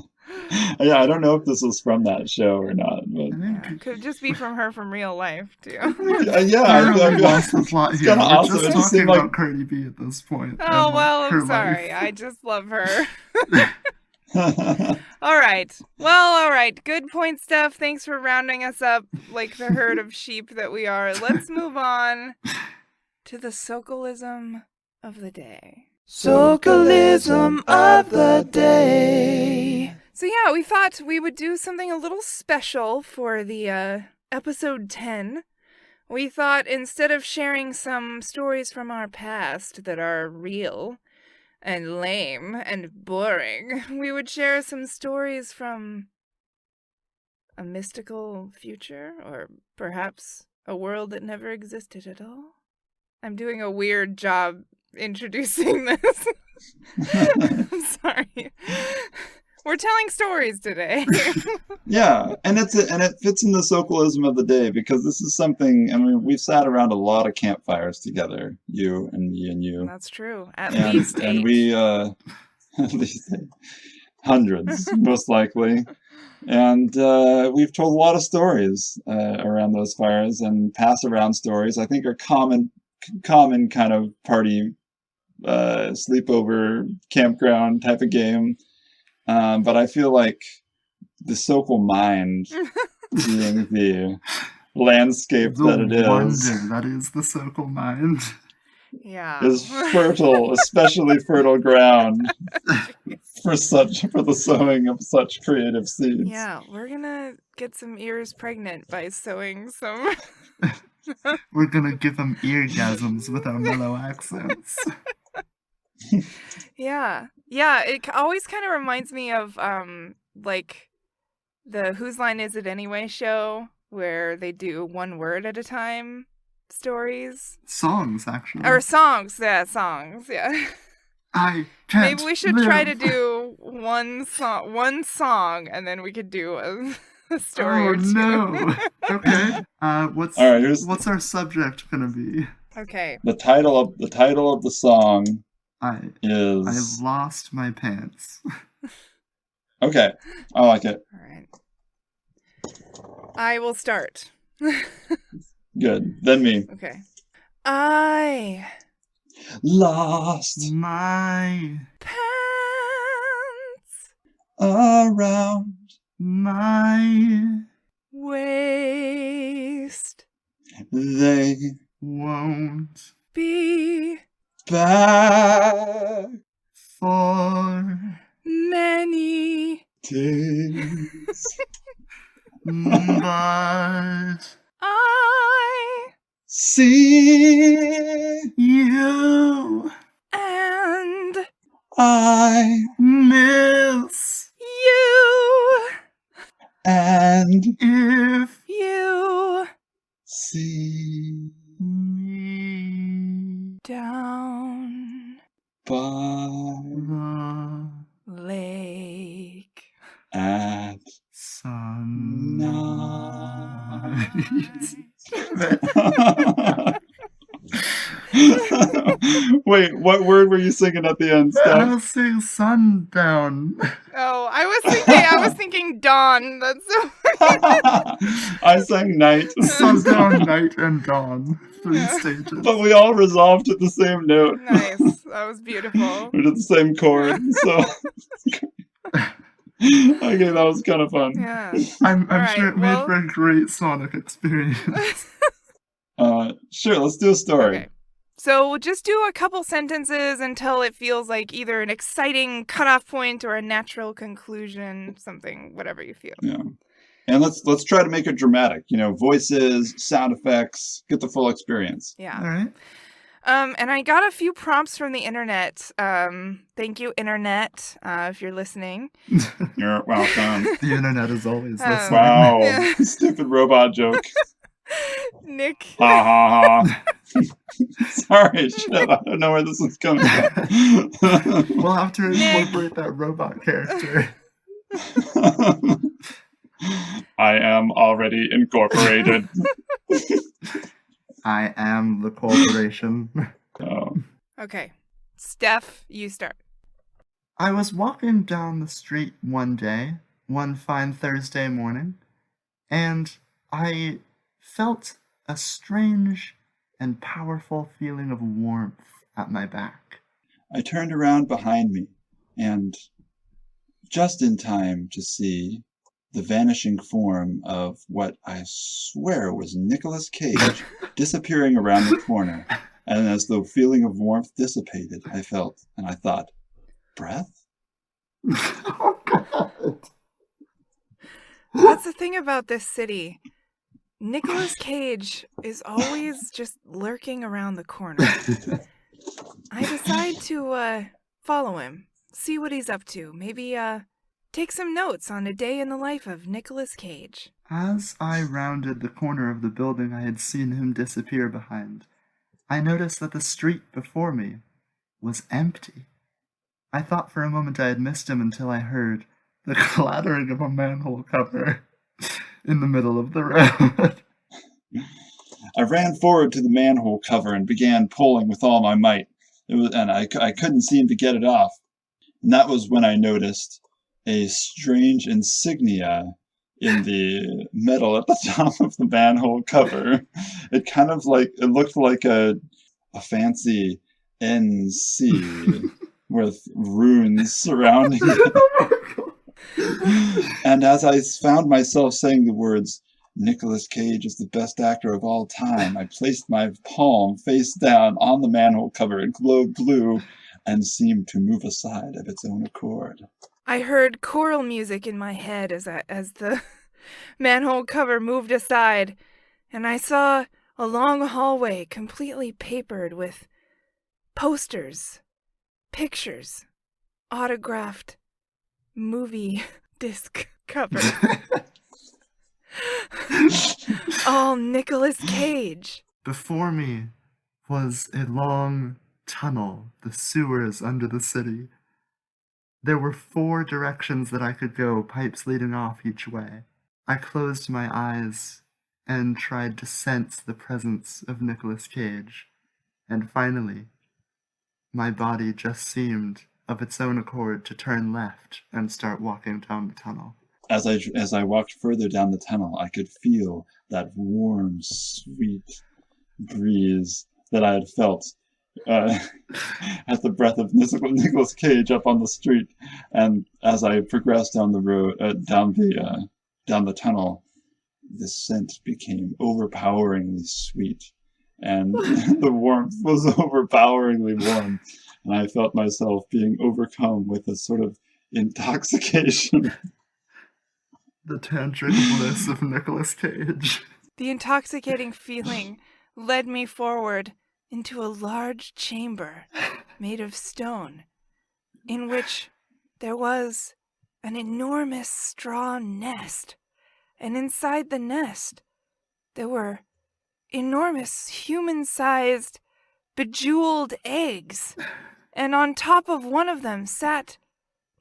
Speaker 4: Yeah, I don't know if this was from that show or not, but
Speaker 2: Yeah, could just be from her from real life too.
Speaker 4: yeah,
Speaker 3: I really lost the plot
Speaker 4: it's
Speaker 3: here.
Speaker 4: kinda
Speaker 3: We're
Speaker 4: awesome.
Speaker 3: just
Speaker 4: It
Speaker 3: talking
Speaker 4: just seemed
Speaker 3: about
Speaker 4: like-
Speaker 3: Cardi B at this point.
Speaker 2: Oh
Speaker 3: and,
Speaker 2: well,
Speaker 3: her
Speaker 2: I'm sorry.
Speaker 3: life.
Speaker 2: I just love her. All right. Well, all right. Good point, Steph. Thanks for rounding us up like the herd of sheep that we are. Let's move on to the Sokolism of the day.
Speaker 1: Sokolism of the day.
Speaker 2: So yeah, we thought we would do something a little special for the episode 10. We thought instead of sharing some stories from our past that are real and lame and boring, we would share some stories from a mystical future, or perhaps a world that never existed at all. I'm doing a weird job introducing this. I'm sorry. We're telling stories today.
Speaker 4: Yeah, and it fits in the Sokolism of the day because this is something. I mean, we've sat around a lot of campfires together, you and me and you.
Speaker 2: That's true. At least 8.
Speaker 4: And we at least 8. Hundreds, most likely. And we've told a lot of stories around those fires, and pass around stories I think are common kind of party sleepover campground type of game. But I feel like the Sokol mind, being the landscape that it is,
Speaker 3: wonder that is the Sokol mind.
Speaker 2: Yeah.
Speaker 4: is fertile, especially fertile ground for the sowing of such creative seeds.
Speaker 2: Yeah, we're gonna get some ears pregnant by sowing some.
Speaker 3: We're gonna give them eargasms with our mellow accents.
Speaker 2: Yeah. Yeah, it always kind of reminds me of like the Whose Line Is It Anyway show where they do one word at a time stories.
Speaker 3: Songs, actually.
Speaker 2: Or songs, yeah.
Speaker 3: I can't
Speaker 2: Maybe we should
Speaker 3: live.
Speaker 2: try to do one song, and then we could do a story
Speaker 3: Oh
Speaker 2: or two.
Speaker 3: no. Okay. What's
Speaker 4: All right,
Speaker 3: what's our subject gonna be?
Speaker 2: Okay.
Speaker 4: The title of the song
Speaker 3: I
Speaker 4: is
Speaker 3: lost my pants.
Speaker 4: okay. I like it.
Speaker 2: All right. I will start.
Speaker 4: Good. Then me.
Speaker 2: Okay. I
Speaker 4: Lost
Speaker 3: My
Speaker 2: pants
Speaker 4: around
Speaker 3: my
Speaker 2: waist
Speaker 4: they
Speaker 3: won't
Speaker 2: be
Speaker 4: back
Speaker 3: for
Speaker 2: many.
Speaker 4: days.
Speaker 3: but
Speaker 2: I
Speaker 4: See
Speaker 3: you
Speaker 2: and
Speaker 4: I
Speaker 3: miss
Speaker 2: you,
Speaker 4: and
Speaker 3: if
Speaker 2: you
Speaker 4: see
Speaker 3: me
Speaker 2: down
Speaker 4: by
Speaker 3: the
Speaker 2: lake.
Speaker 4: at
Speaker 3: sunrise.
Speaker 4: Wait, what word were you singing at the end, Steph?
Speaker 3: I'll sing sundown.
Speaker 2: Oh, I was thinking dawn. That's so
Speaker 4: I sang night.
Speaker 3: Sundown, night, and dawn. 3 stages.
Speaker 4: But we all resolved to the same note.
Speaker 2: nice. That was beautiful.
Speaker 4: We did the same chord, so okay, that was kind of fun.
Speaker 2: Yeah.
Speaker 3: I'm
Speaker 2: Alright,
Speaker 3: sure it
Speaker 2: well-
Speaker 3: made for a great sonic experience.
Speaker 4: Sure, let's do a story.
Speaker 2: Okay. So we'll just do a couple sentences until it feels like either an exciting cutoff point or a natural conclusion, something, whatever you feel.
Speaker 4: Yeah. And let's try to make it dramatic. You know, voices, sound effects, get the full experience.
Speaker 2: Yeah.
Speaker 3: Alright.
Speaker 2: And I got a few prompts from the internet. Thank you, internet, if you're listening.
Speaker 4: You're welcome.
Speaker 3: The internet is always
Speaker 2: Oh.
Speaker 3: listening.
Speaker 4: Wow.
Speaker 2: Yeah.
Speaker 4: Stupid robot joke.
Speaker 2: Nick.
Speaker 4: Ha ha ha. Sorry, shit. I don't know where this is coming from.
Speaker 3: We'll have to incorporate that robot character.
Speaker 4: I am already incorporated.
Speaker 3: I am the corporation.
Speaker 4: Oh.
Speaker 2: Okay. Steph, you start.
Speaker 3: I was walking down the street one day, one fine Thursday morning, and I felt a strange and powerful feeling of warmth at my back.
Speaker 4: I turned around behind me, and just in time to see the vanishing form of what I swear was Nicolas Cage disappearing around the corner. And as the feeling of warmth dissipated, I felt, and I thought, breath?
Speaker 3: Oh, God.
Speaker 2: That's the thing about this city. Nicolas Cage is always just lurking around the corner. I decide to follow him, see what he's up to, maybe take some notes on a day in the life of Nicolas Cage.
Speaker 3: As I rounded the corner of the building I had seen him disappear behind, I noticed that the street before me was empty. I thought for a moment I had missed him until I heard the clattering of a manhole cover in the middle of the road.
Speaker 4: I ran forward to the manhole cover and began pulling with all my might. I couldn't seem to get it off. And that was when I noticed a strange insignia in the metal at the top of the manhole cover. It looked like a fancy NC with runes surrounding it. And as I found myself saying the words, Nicolas Cage is the best actor of all time, I placed my palm face down on the manhole cover. It glowed blue and seemed to move aside of its own accord.
Speaker 2: I heard choral music in my head as the manhole cover moved aside, and I saw a long hallway completely papered with posters, pictures, autographed movie disc covers. All Nicolas Cage.
Speaker 3: Before me was a long tunnel, the sewers under the city. There were 4 directions that I could go, pipes leading off each way. I closed my eyes and tried to sense the presence of Nicolas Cage, and finally, my body just seemed of its own accord to turn left and start walking down the tunnel.
Speaker 4: As I walked further down the tunnel, I could feel that warm, sweet breeze that I had felt at the breath of Nicolas Cage up on the street. And as I progressed down the road, down the tunnel, the scent became overpoweringly sweet, and the warmth was overpoweringly warm, and I felt myself being overcome with a sort of intoxication.
Speaker 3: The tantric bliss of Nicolas Cage.
Speaker 2: The intoxicating feeling led me forward into a large chamber made of stone, in which there was an enormous straw nest, and inside the nest there were enormous human-sized bejeweled eggs, and on top of one of them sat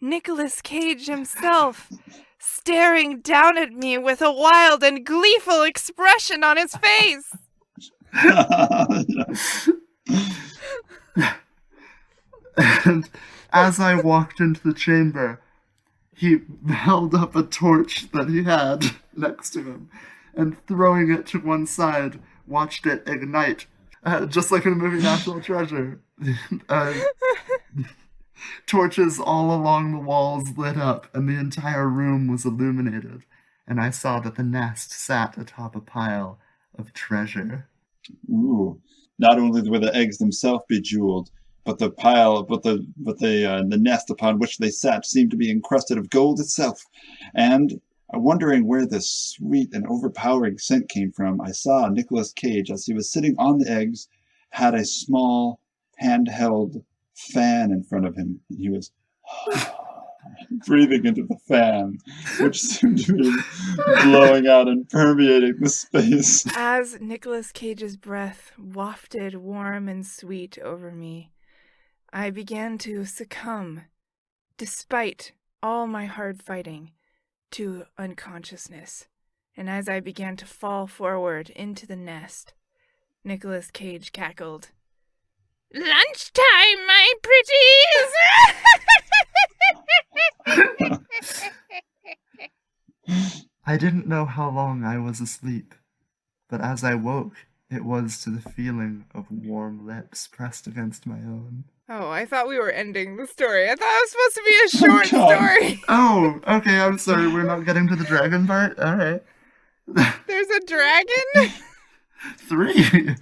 Speaker 2: Nicolas Cage himself, staring down at me with a wild and gleeful expression on his face.
Speaker 3: And as I walked into the chamber, he held up a torch that he had next to him, and throwing it to one side, watched it ignite, just like in the movie National Treasure. Torches all along the walls lit up, and the entire room was illuminated, and I saw that the nest sat atop a pile of treasure.
Speaker 4: Ooh! Not only were the eggs themselves bejeweled, but the nest upon which they sat seemed to be encrusted of gold itself. And wondering where this sweet and overpowering scent came from, I saw Nicolas Cage, as he was sitting on the eggs, had a small handheld fan in front of him, and he was breathing into the fan, which seemed to be blowing out and permeating the space.
Speaker 2: As Nicolas Cage's breath wafted warm and sweet over me, I began to succumb, despite all my hard fighting, to unconsciousness. And as I began to fall forward into the nest, Nicolas Cage cackled, "Lunchtime, my pretties!"
Speaker 3: I didn't know how long I was asleep, but as I woke, it was to the feeling of warm lips pressed against my own.
Speaker 2: Oh, I thought we were ending the story. I thought it was supposed to be a short
Speaker 4: God.
Speaker 2: story.
Speaker 3: Oh, okay, I'm sorry, we're not getting to the dragon part? Alright.
Speaker 2: There's a dragon?
Speaker 3: 3.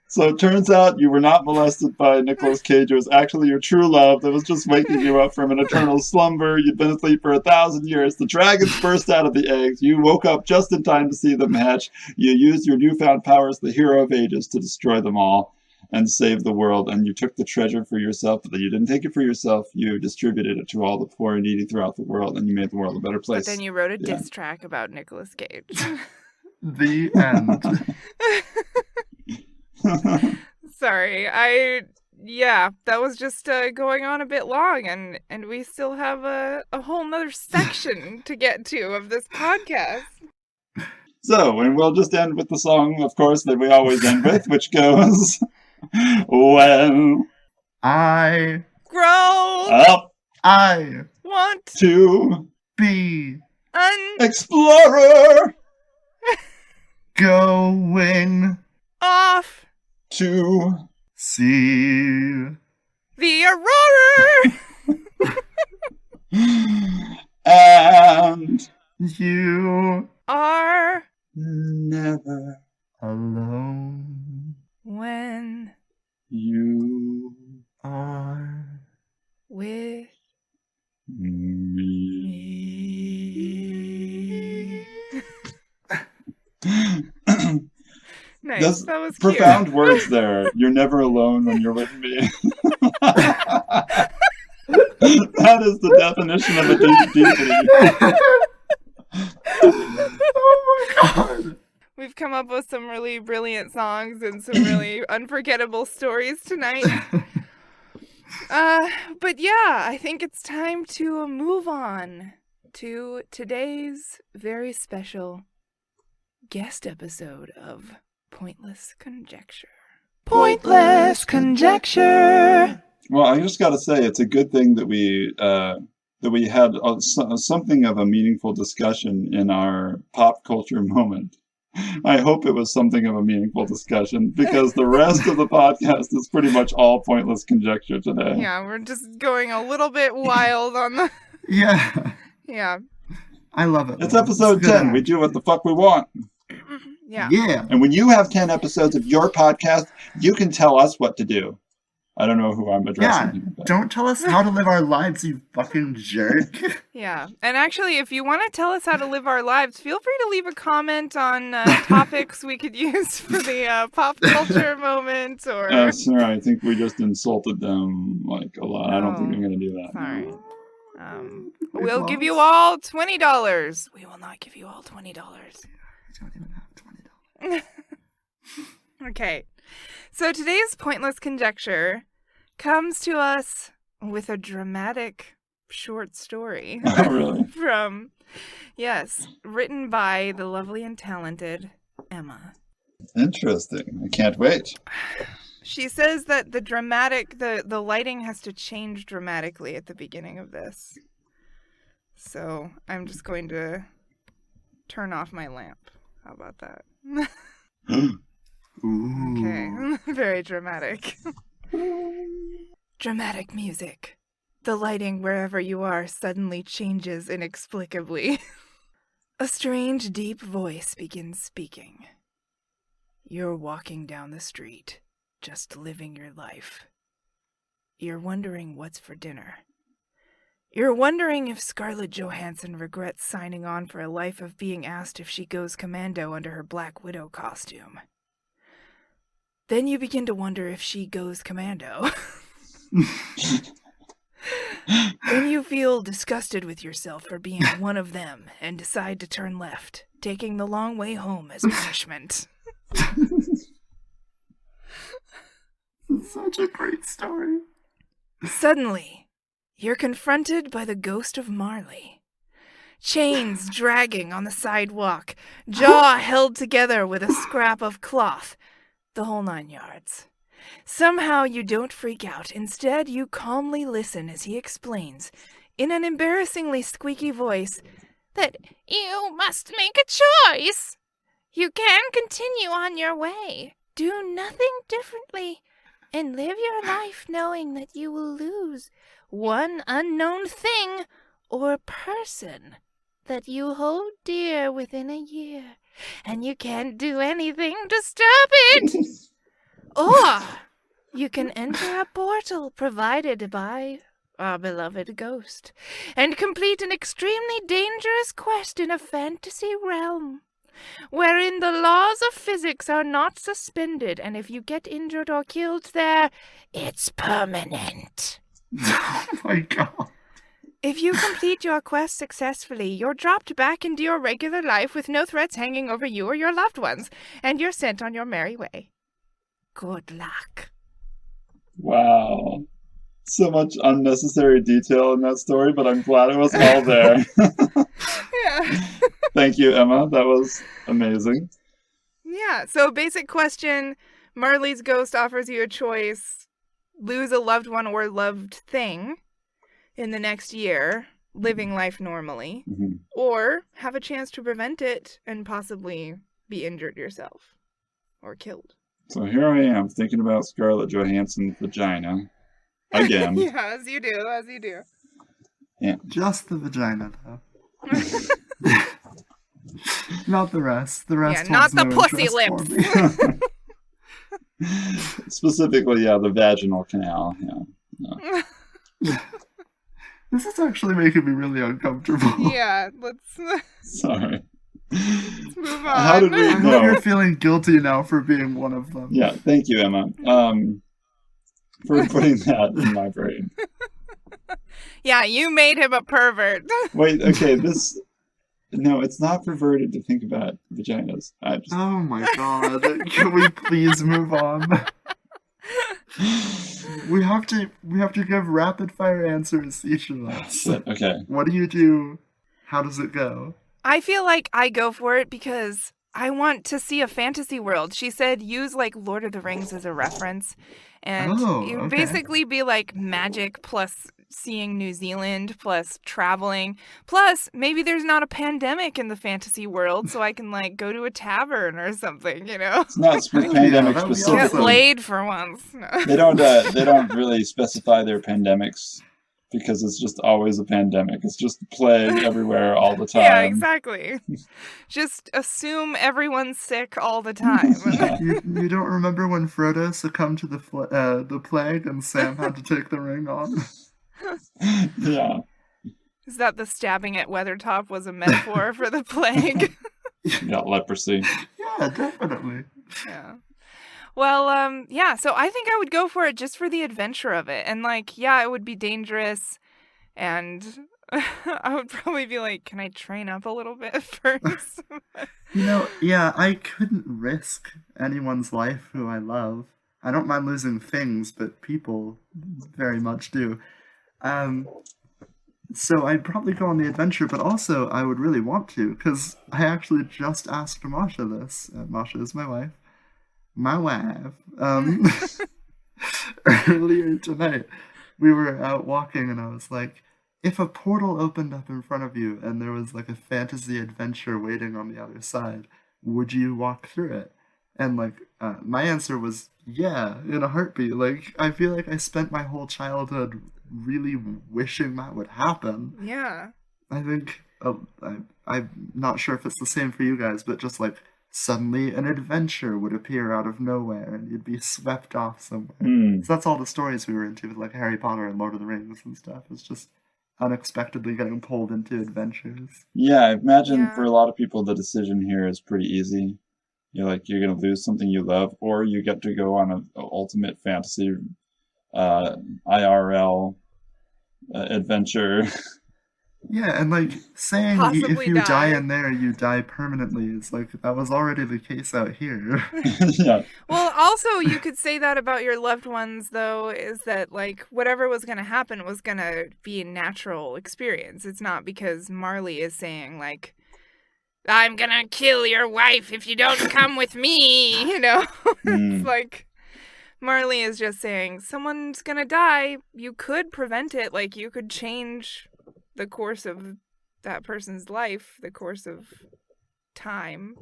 Speaker 4: So it turns out you were not molested by Nicolas Cage. It was actually your true love that was just waking you up from an eternal slumber. You'd been asleep for 1,000 years. The dragons burst out of the eggs. You woke up just in time to see them hatch. You used your newfound powers, the hero of ages, to destroy them all and save the world. And you took the treasure for yourself, but you didn't take it for yourself. You distributed it to all the poor and needy throughout the world, and you made the world a better place.
Speaker 2: But then you wrote a diss track about Nicolas Cage.
Speaker 3: The end.
Speaker 2: Sorry, that was just going on a bit long, and we still have a whole nother section to get to of this podcast.
Speaker 4: So, and we'll just end with the song, of course, that we always end with, which goes, when
Speaker 3: I
Speaker 2: Grow
Speaker 4: up
Speaker 3: I
Speaker 2: want
Speaker 4: to
Speaker 3: be
Speaker 4: explorer
Speaker 3: going
Speaker 2: off
Speaker 4: to
Speaker 3: see
Speaker 2: the aurora.
Speaker 4: and
Speaker 3: you
Speaker 2: Are
Speaker 4: never
Speaker 3: alone.
Speaker 2: when
Speaker 4: you
Speaker 3: Are
Speaker 2: with
Speaker 4: me.
Speaker 2: Nice.
Speaker 4: That's
Speaker 2: That was cute.
Speaker 4: profound words there. You're never alone when you're with me. That is the definition of a deep deity.
Speaker 3: Oh my god.
Speaker 2: We've come up with some really brilliant songs and some really unforgettable stories tonight. But yeah, I think it's time to move on to today's very special guest episode of Pointless Conjecture. Pointless Conjecture!
Speaker 4: Well, I just got to say, it's a good thing that we had something of a meaningful discussion in our pop culture moment. I hope it was something of a meaningful discussion, because the rest of the podcast is pretty much all pointless conjecture today.
Speaker 2: Yeah, we're just going a little bit wild on the...
Speaker 3: Yeah.
Speaker 2: Yeah.
Speaker 3: I love it.
Speaker 4: It's episode 10. We do what the fuck we want.
Speaker 2: Yeah.
Speaker 3: Yeah.
Speaker 4: And when you have 10 episodes of your podcast, you can tell us what to do. I don't know who I'm addressing.
Speaker 3: Yeah.
Speaker 4: Here, but...
Speaker 3: Don't tell us how to live our lives, you fucking jerk.
Speaker 2: Yeah. And actually, if you want to tell us how to live our lives, feel free to leave a comment on topics we could use for the pop culture moment. Or
Speaker 4: sorry, I think we just insulted them like a lot. I don't think I'm going to do that.
Speaker 2: Sorry. We'll give you all $20. We will not give you all $20.
Speaker 3: I don't even have $20.
Speaker 2: Okay. So today's Pointless Conjecture comes to us with a dramatic short story.
Speaker 4: Oh, really?
Speaker 2: From, yes, written by the lovely and talented Emma.
Speaker 4: Interesting. I can't wait.
Speaker 2: She says that the lighting has to change dramatically at the beginning of this. So I'm just going to turn off my lamp. How about that?
Speaker 3: Ooh.
Speaker 2: Okay, very dramatic. Dramatic music. The lighting wherever you are suddenly changes inexplicably. A strange, deep voice begins speaking. You're walking down the street, just living your life. You're wondering what's for dinner. You're wondering if Scarlett Johansson regrets signing on for a life of being asked if she goes commando under her Black Widow costume. Then you begin to wonder if she goes commando. Then you feel disgusted with yourself for being one of them and decide to turn left, taking the long way home as punishment.
Speaker 3: It's such a great story.
Speaker 2: Suddenly, you're confronted by the ghost of Marley. Chains dragging on the sidewalk, jaw held together with a scrap of cloth, the whole 9 yards. Somehow you don't freak out. Instead, you calmly listen as he explains, in an embarrassingly squeaky voice, that you must make a choice. You can continue on your way, do nothing differently, and live your life knowing that you will lose one unknown thing or person that you hold dear within a year, and you can't do anything to stop it. Or you can enter a portal provided by our beloved ghost and complete an extremely dangerous quest in a fantasy realm wherein the laws of physics are not suspended, and if you get injured or killed there, it's permanent.
Speaker 3: Oh my god.
Speaker 2: If you complete your quest successfully, you're dropped back into your regular life with no threats hanging over you or your loved ones, and you're sent on your merry way. Good luck.
Speaker 4: Wow. So much unnecessary detail in that story, but I'm glad it was all there.
Speaker 2: Yeah.
Speaker 4: Thank you, Emma. That was amazing.
Speaker 2: Yeah, so basic question, Marley's ghost offers you a choice, lose a loved one or loved thing in the next year, living life normally, or have a chance to prevent it and possibly be injured yourself or killed.
Speaker 4: So here I am thinking about Scarlett Johansson's vagina again.
Speaker 2: Yeah, as you do.
Speaker 4: Yeah.
Speaker 3: Just the vagina, though. Not the rest. The rest
Speaker 2: Yeah, not
Speaker 3: holds
Speaker 2: the
Speaker 3: no
Speaker 2: pussy
Speaker 3: interest for me.
Speaker 4: Specifically, yeah, the vaginal canal. Yeah.
Speaker 3: This is actually making me really uncomfortable.
Speaker 2: Yeah, let's
Speaker 4: Sorry.
Speaker 2: move on.
Speaker 4: How did we
Speaker 3: I hope
Speaker 4: know?
Speaker 3: you're feeling guilty now for being one of them.
Speaker 4: Yeah, thank you, Emma, for putting that in my brain.
Speaker 2: Yeah, you made him a pervert.
Speaker 4: Wait, okay, no, it's not perverted to think about vaginas.
Speaker 3: Oh my god. Can we please move on? We have to give rapid fire answers, each of us.
Speaker 4: Okay.
Speaker 3: What do you do? How does it go?
Speaker 2: I feel like I go for it because I want to see a fantasy world. She said use like Lord of the Rings as a reference. And it would basically be like magic plus seeing New Zealand plus traveling. Plus, maybe there's not a pandemic in the fantasy world, so I can like go to a tavern or something, you know?
Speaker 4: It's not pandemic
Speaker 3: that'd be
Speaker 4: specific.
Speaker 2: Get
Speaker 3: awesome.
Speaker 2: laid for once. No.
Speaker 4: They don't really specify their pandemics because it's just always a pandemic. It's just plague everywhere all the time.
Speaker 2: Yeah, exactly. Just assume everyone's sick all the time.
Speaker 3: You don't remember when Frodo succumbed to the plague and Sam had to take the ring on?
Speaker 4: Yeah.
Speaker 2: Is that the stabbing at Weathertop was a metaphor for the plague?
Speaker 4: You got leprosy.
Speaker 3: Yeah, definitely.
Speaker 2: Yeah. Well, yeah, so I think I would go for it just for the adventure of it. And, like, yeah, it would be dangerous. And I would probably be like, can I train up a little bit first?
Speaker 3: Yeah, I couldn't risk anyone's life who I love. I don't mind losing things, but people very much do. So I'd probably go on the adventure, but also I would really want to, because I actually just asked Masha this. Masha is my wife. Earlier tonight, we were out walking, and I was like, if a portal opened up in front of you and there was like a fantasy adventure waiting on the other side, would you walk through it? And like, my answer was yeah, in a heartbeat. Like, I feel like I spent my whole childhood really wishing that would happen.
Speaker 2: Yeah.
Speaker 3: I think, I'm not sure if it's the same for you guys, but just like, suddenly an adventure would appear out of nowhere and you'd be swept off somewhere. So that's all the stories we were into with like Harry Potter and Lord of the Rings and stuff. It's just unexpectedly getting pulled into adventures.
Speaker 4: Yeah, I imagine for a lot of people the decision here is pretty easy. You're going to lose something you love, or you get to go on an ultimate fantasy IRL adventure.
Speaker 3: Yeah, and like saying if you die in there, you die permanently is like, that was already the case out here.
Speaker 4: Yeah.
Speaker 2: Well, also you could say that about your loved ones, though, is that like whatever was going to happen was going to be a natural experience. It's not because Marley is saying like, I'm going to kill your wife if you don't come with me, you know? It's like Marley is just saying someone's going to die. You could prevent it. Like you could change the course of that person's life, the course of time.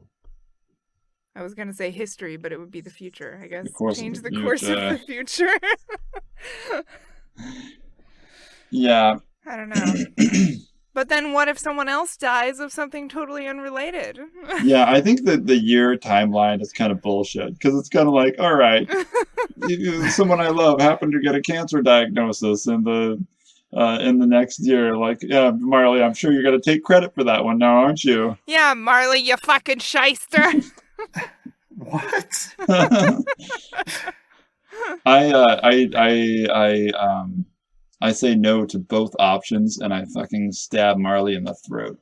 Speaker 2: I was going to say history, but it would be the future, I guess.
Speaker 4: The course
Speaker 2: Change
Speaker 4: of the
Speaker 2: the course of
Speaker 4: future.
Speaker 2: the future.
Speaker 4: Yeah.
Speaker 2: I don't know. But then what if someone else dies of something totally unrelated?
Speaker 4: Yeah, I think that the year timeline is kind of bullshit, because it's kind of like, all right, someone I love happened to get a cancer diagnosis in the next year. Like, yeah, Marley, I'm sure you're gonna take credit for that one now, aren't you?
Speaker 2: Yeah, Marley, you fucking shyster.
Speaker 3: What?
Speaker 4: I say no to both options, and I fucking stab Marley in the throat.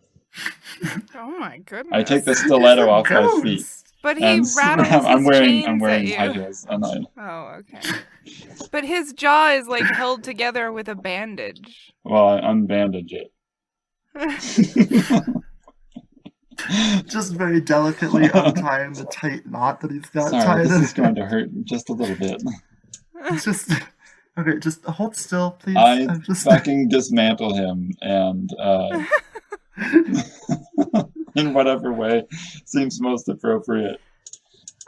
Speaker 2: Oh my goodness.
Speaker 4: I take the stiletto off my feet.
Speaker 3: Ghost.
Speaker 2: But he
Speaker 4: And
Speaker 2: rattles
Speaker 4: I'm
Speaker 2: his
Speaker 4: wearing
Speaker 2: chains at you.
Speaker 4: high heels, and
Speaker 2: Oh, okay. But his jaw is like held together with a bandage.
Speaker 4: I unbandage it.
Speaker 3: Just very delicately untying the tight knot that he's got
Speaker 4: Sorry,
Speaker 3: tied
Speaker 4: this
Speaker 3: in.
Speaker 4: is going to hurt just a little bit.
Speaker 3: It's just okay. Just hold still, please.
Speaker 4: I
Speaker 3: I'm just
Speaker 4: fucking dismantle him, and in whatever way seems most appropriate.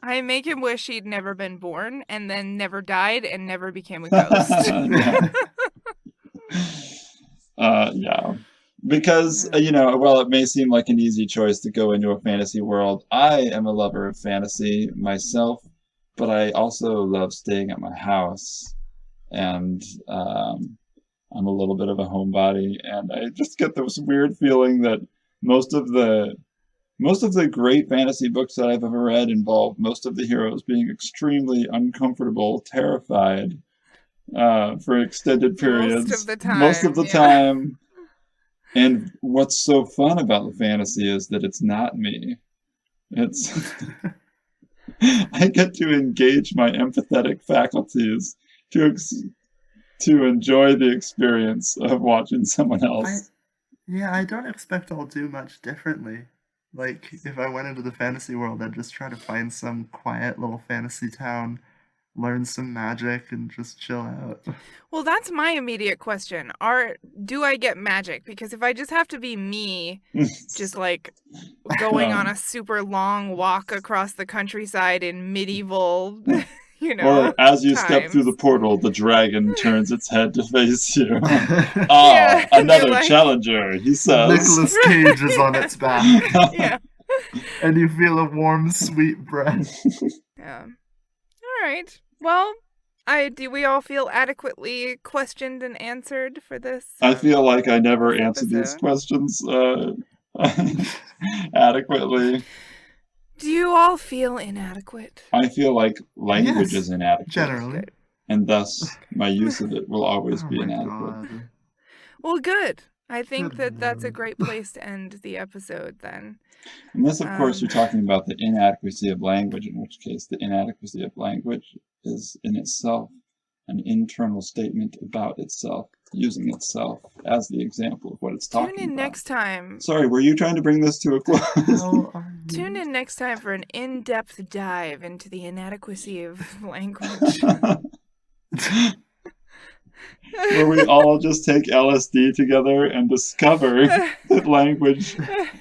Speaker 2: I make him wish he'd never been born and then never died and never became a ghost.
Speaker 4: Yeah. Because, while it may seem like an easy choice to go into a fantasy world, I am a lover of fantasy myself, but I also love staying at my house. And I'm a little bit of a homebody, and I just get this weird feeling that most of the great fantasy books that I've ever read involve most of the heroes being extremely uncomfortable, terrified for extended periods.
Speaker 2: Most of the
Speaker 4: time. And what's so fun about the fantasy is that it's not me. It's I get to engage my empathetic faculties to enjoy the experience of watching someone else.
Speaker 3: I don't expect I'll do much differently. Like, if I went into the fantasy world, I'd just try to find some quiet little fantasy town, learn some magic, and just chill out.
Speaker 2: Well, that's my immediate question. Do I get magic? Because if I just have to be me, just like going on a super long walk across the countryside in medieval,
Speaker 4: or as you step through the portal, the dragon turns its head to face you. Another challenger, he says.
Speaker 3: Nicolas Cage is on its back.
Speaker 2: Yeah.
Speaker 3: And you feel a warm, sweet breath.
Speaker 2: Yeah. All right. Well, do we all feel adequately questioned and answered for this?
Speaker 4: I feel like I never answered these questions adequately.
Speaker 2: Do you all feel inadequate?
Speaker 4: I feel like language is inadequate.
Speaker 3: Generally.
Speaker 4: And thus, my use of it will always be inadequate.
Speaker 3: God.
Speaker 2: Well, good. I think that's a great place to end the episode then.
Speaker 4: Unless, of course, you're talking about the inadequacy of language, in which case the inadequacy of language is in itself an internal statement about itself, using itself as the example of what it's talking about.
Speaker 2: Tune in next time.
Speaker 4: Sorry, were you trying to bring this to a close?
Speaker 2: Tune in next time for an in-depth dive into the inadequacy of language.
Speaker 4: Where we all just take LSD together and discover that language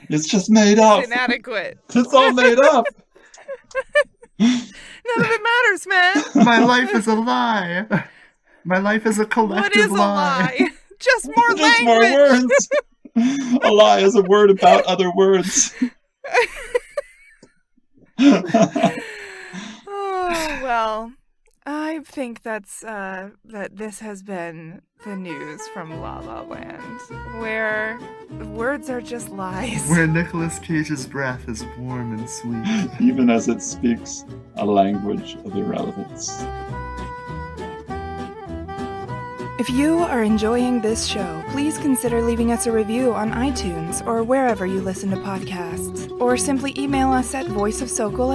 Speaker 4: is just made up.
Speaker 2: It's inadequate.
Speaker 4: It's all made up.
Speaker 2: None of it matters, man.
Speaker 3: My life is a lie. My life is a collective
Speaker 2: What is a lie? Just more
Speaker 4: Just
Speaker 2: language.
Speaker 4: more words. A lie is a word about other words.
Speaker 2: Oh, well, I think that this has been the news from La La Land, where words are just lies.
Speaker 3: Where Nicolas Cage's breath is warm and sweet.
Speaker 4: Even as it speaks a language of irrelevance.
Speaker 2: If you are enjoying this show, please consider leaving us a review on iTunes or wherever you listen to podcasts, or simply email us at voiceofsokol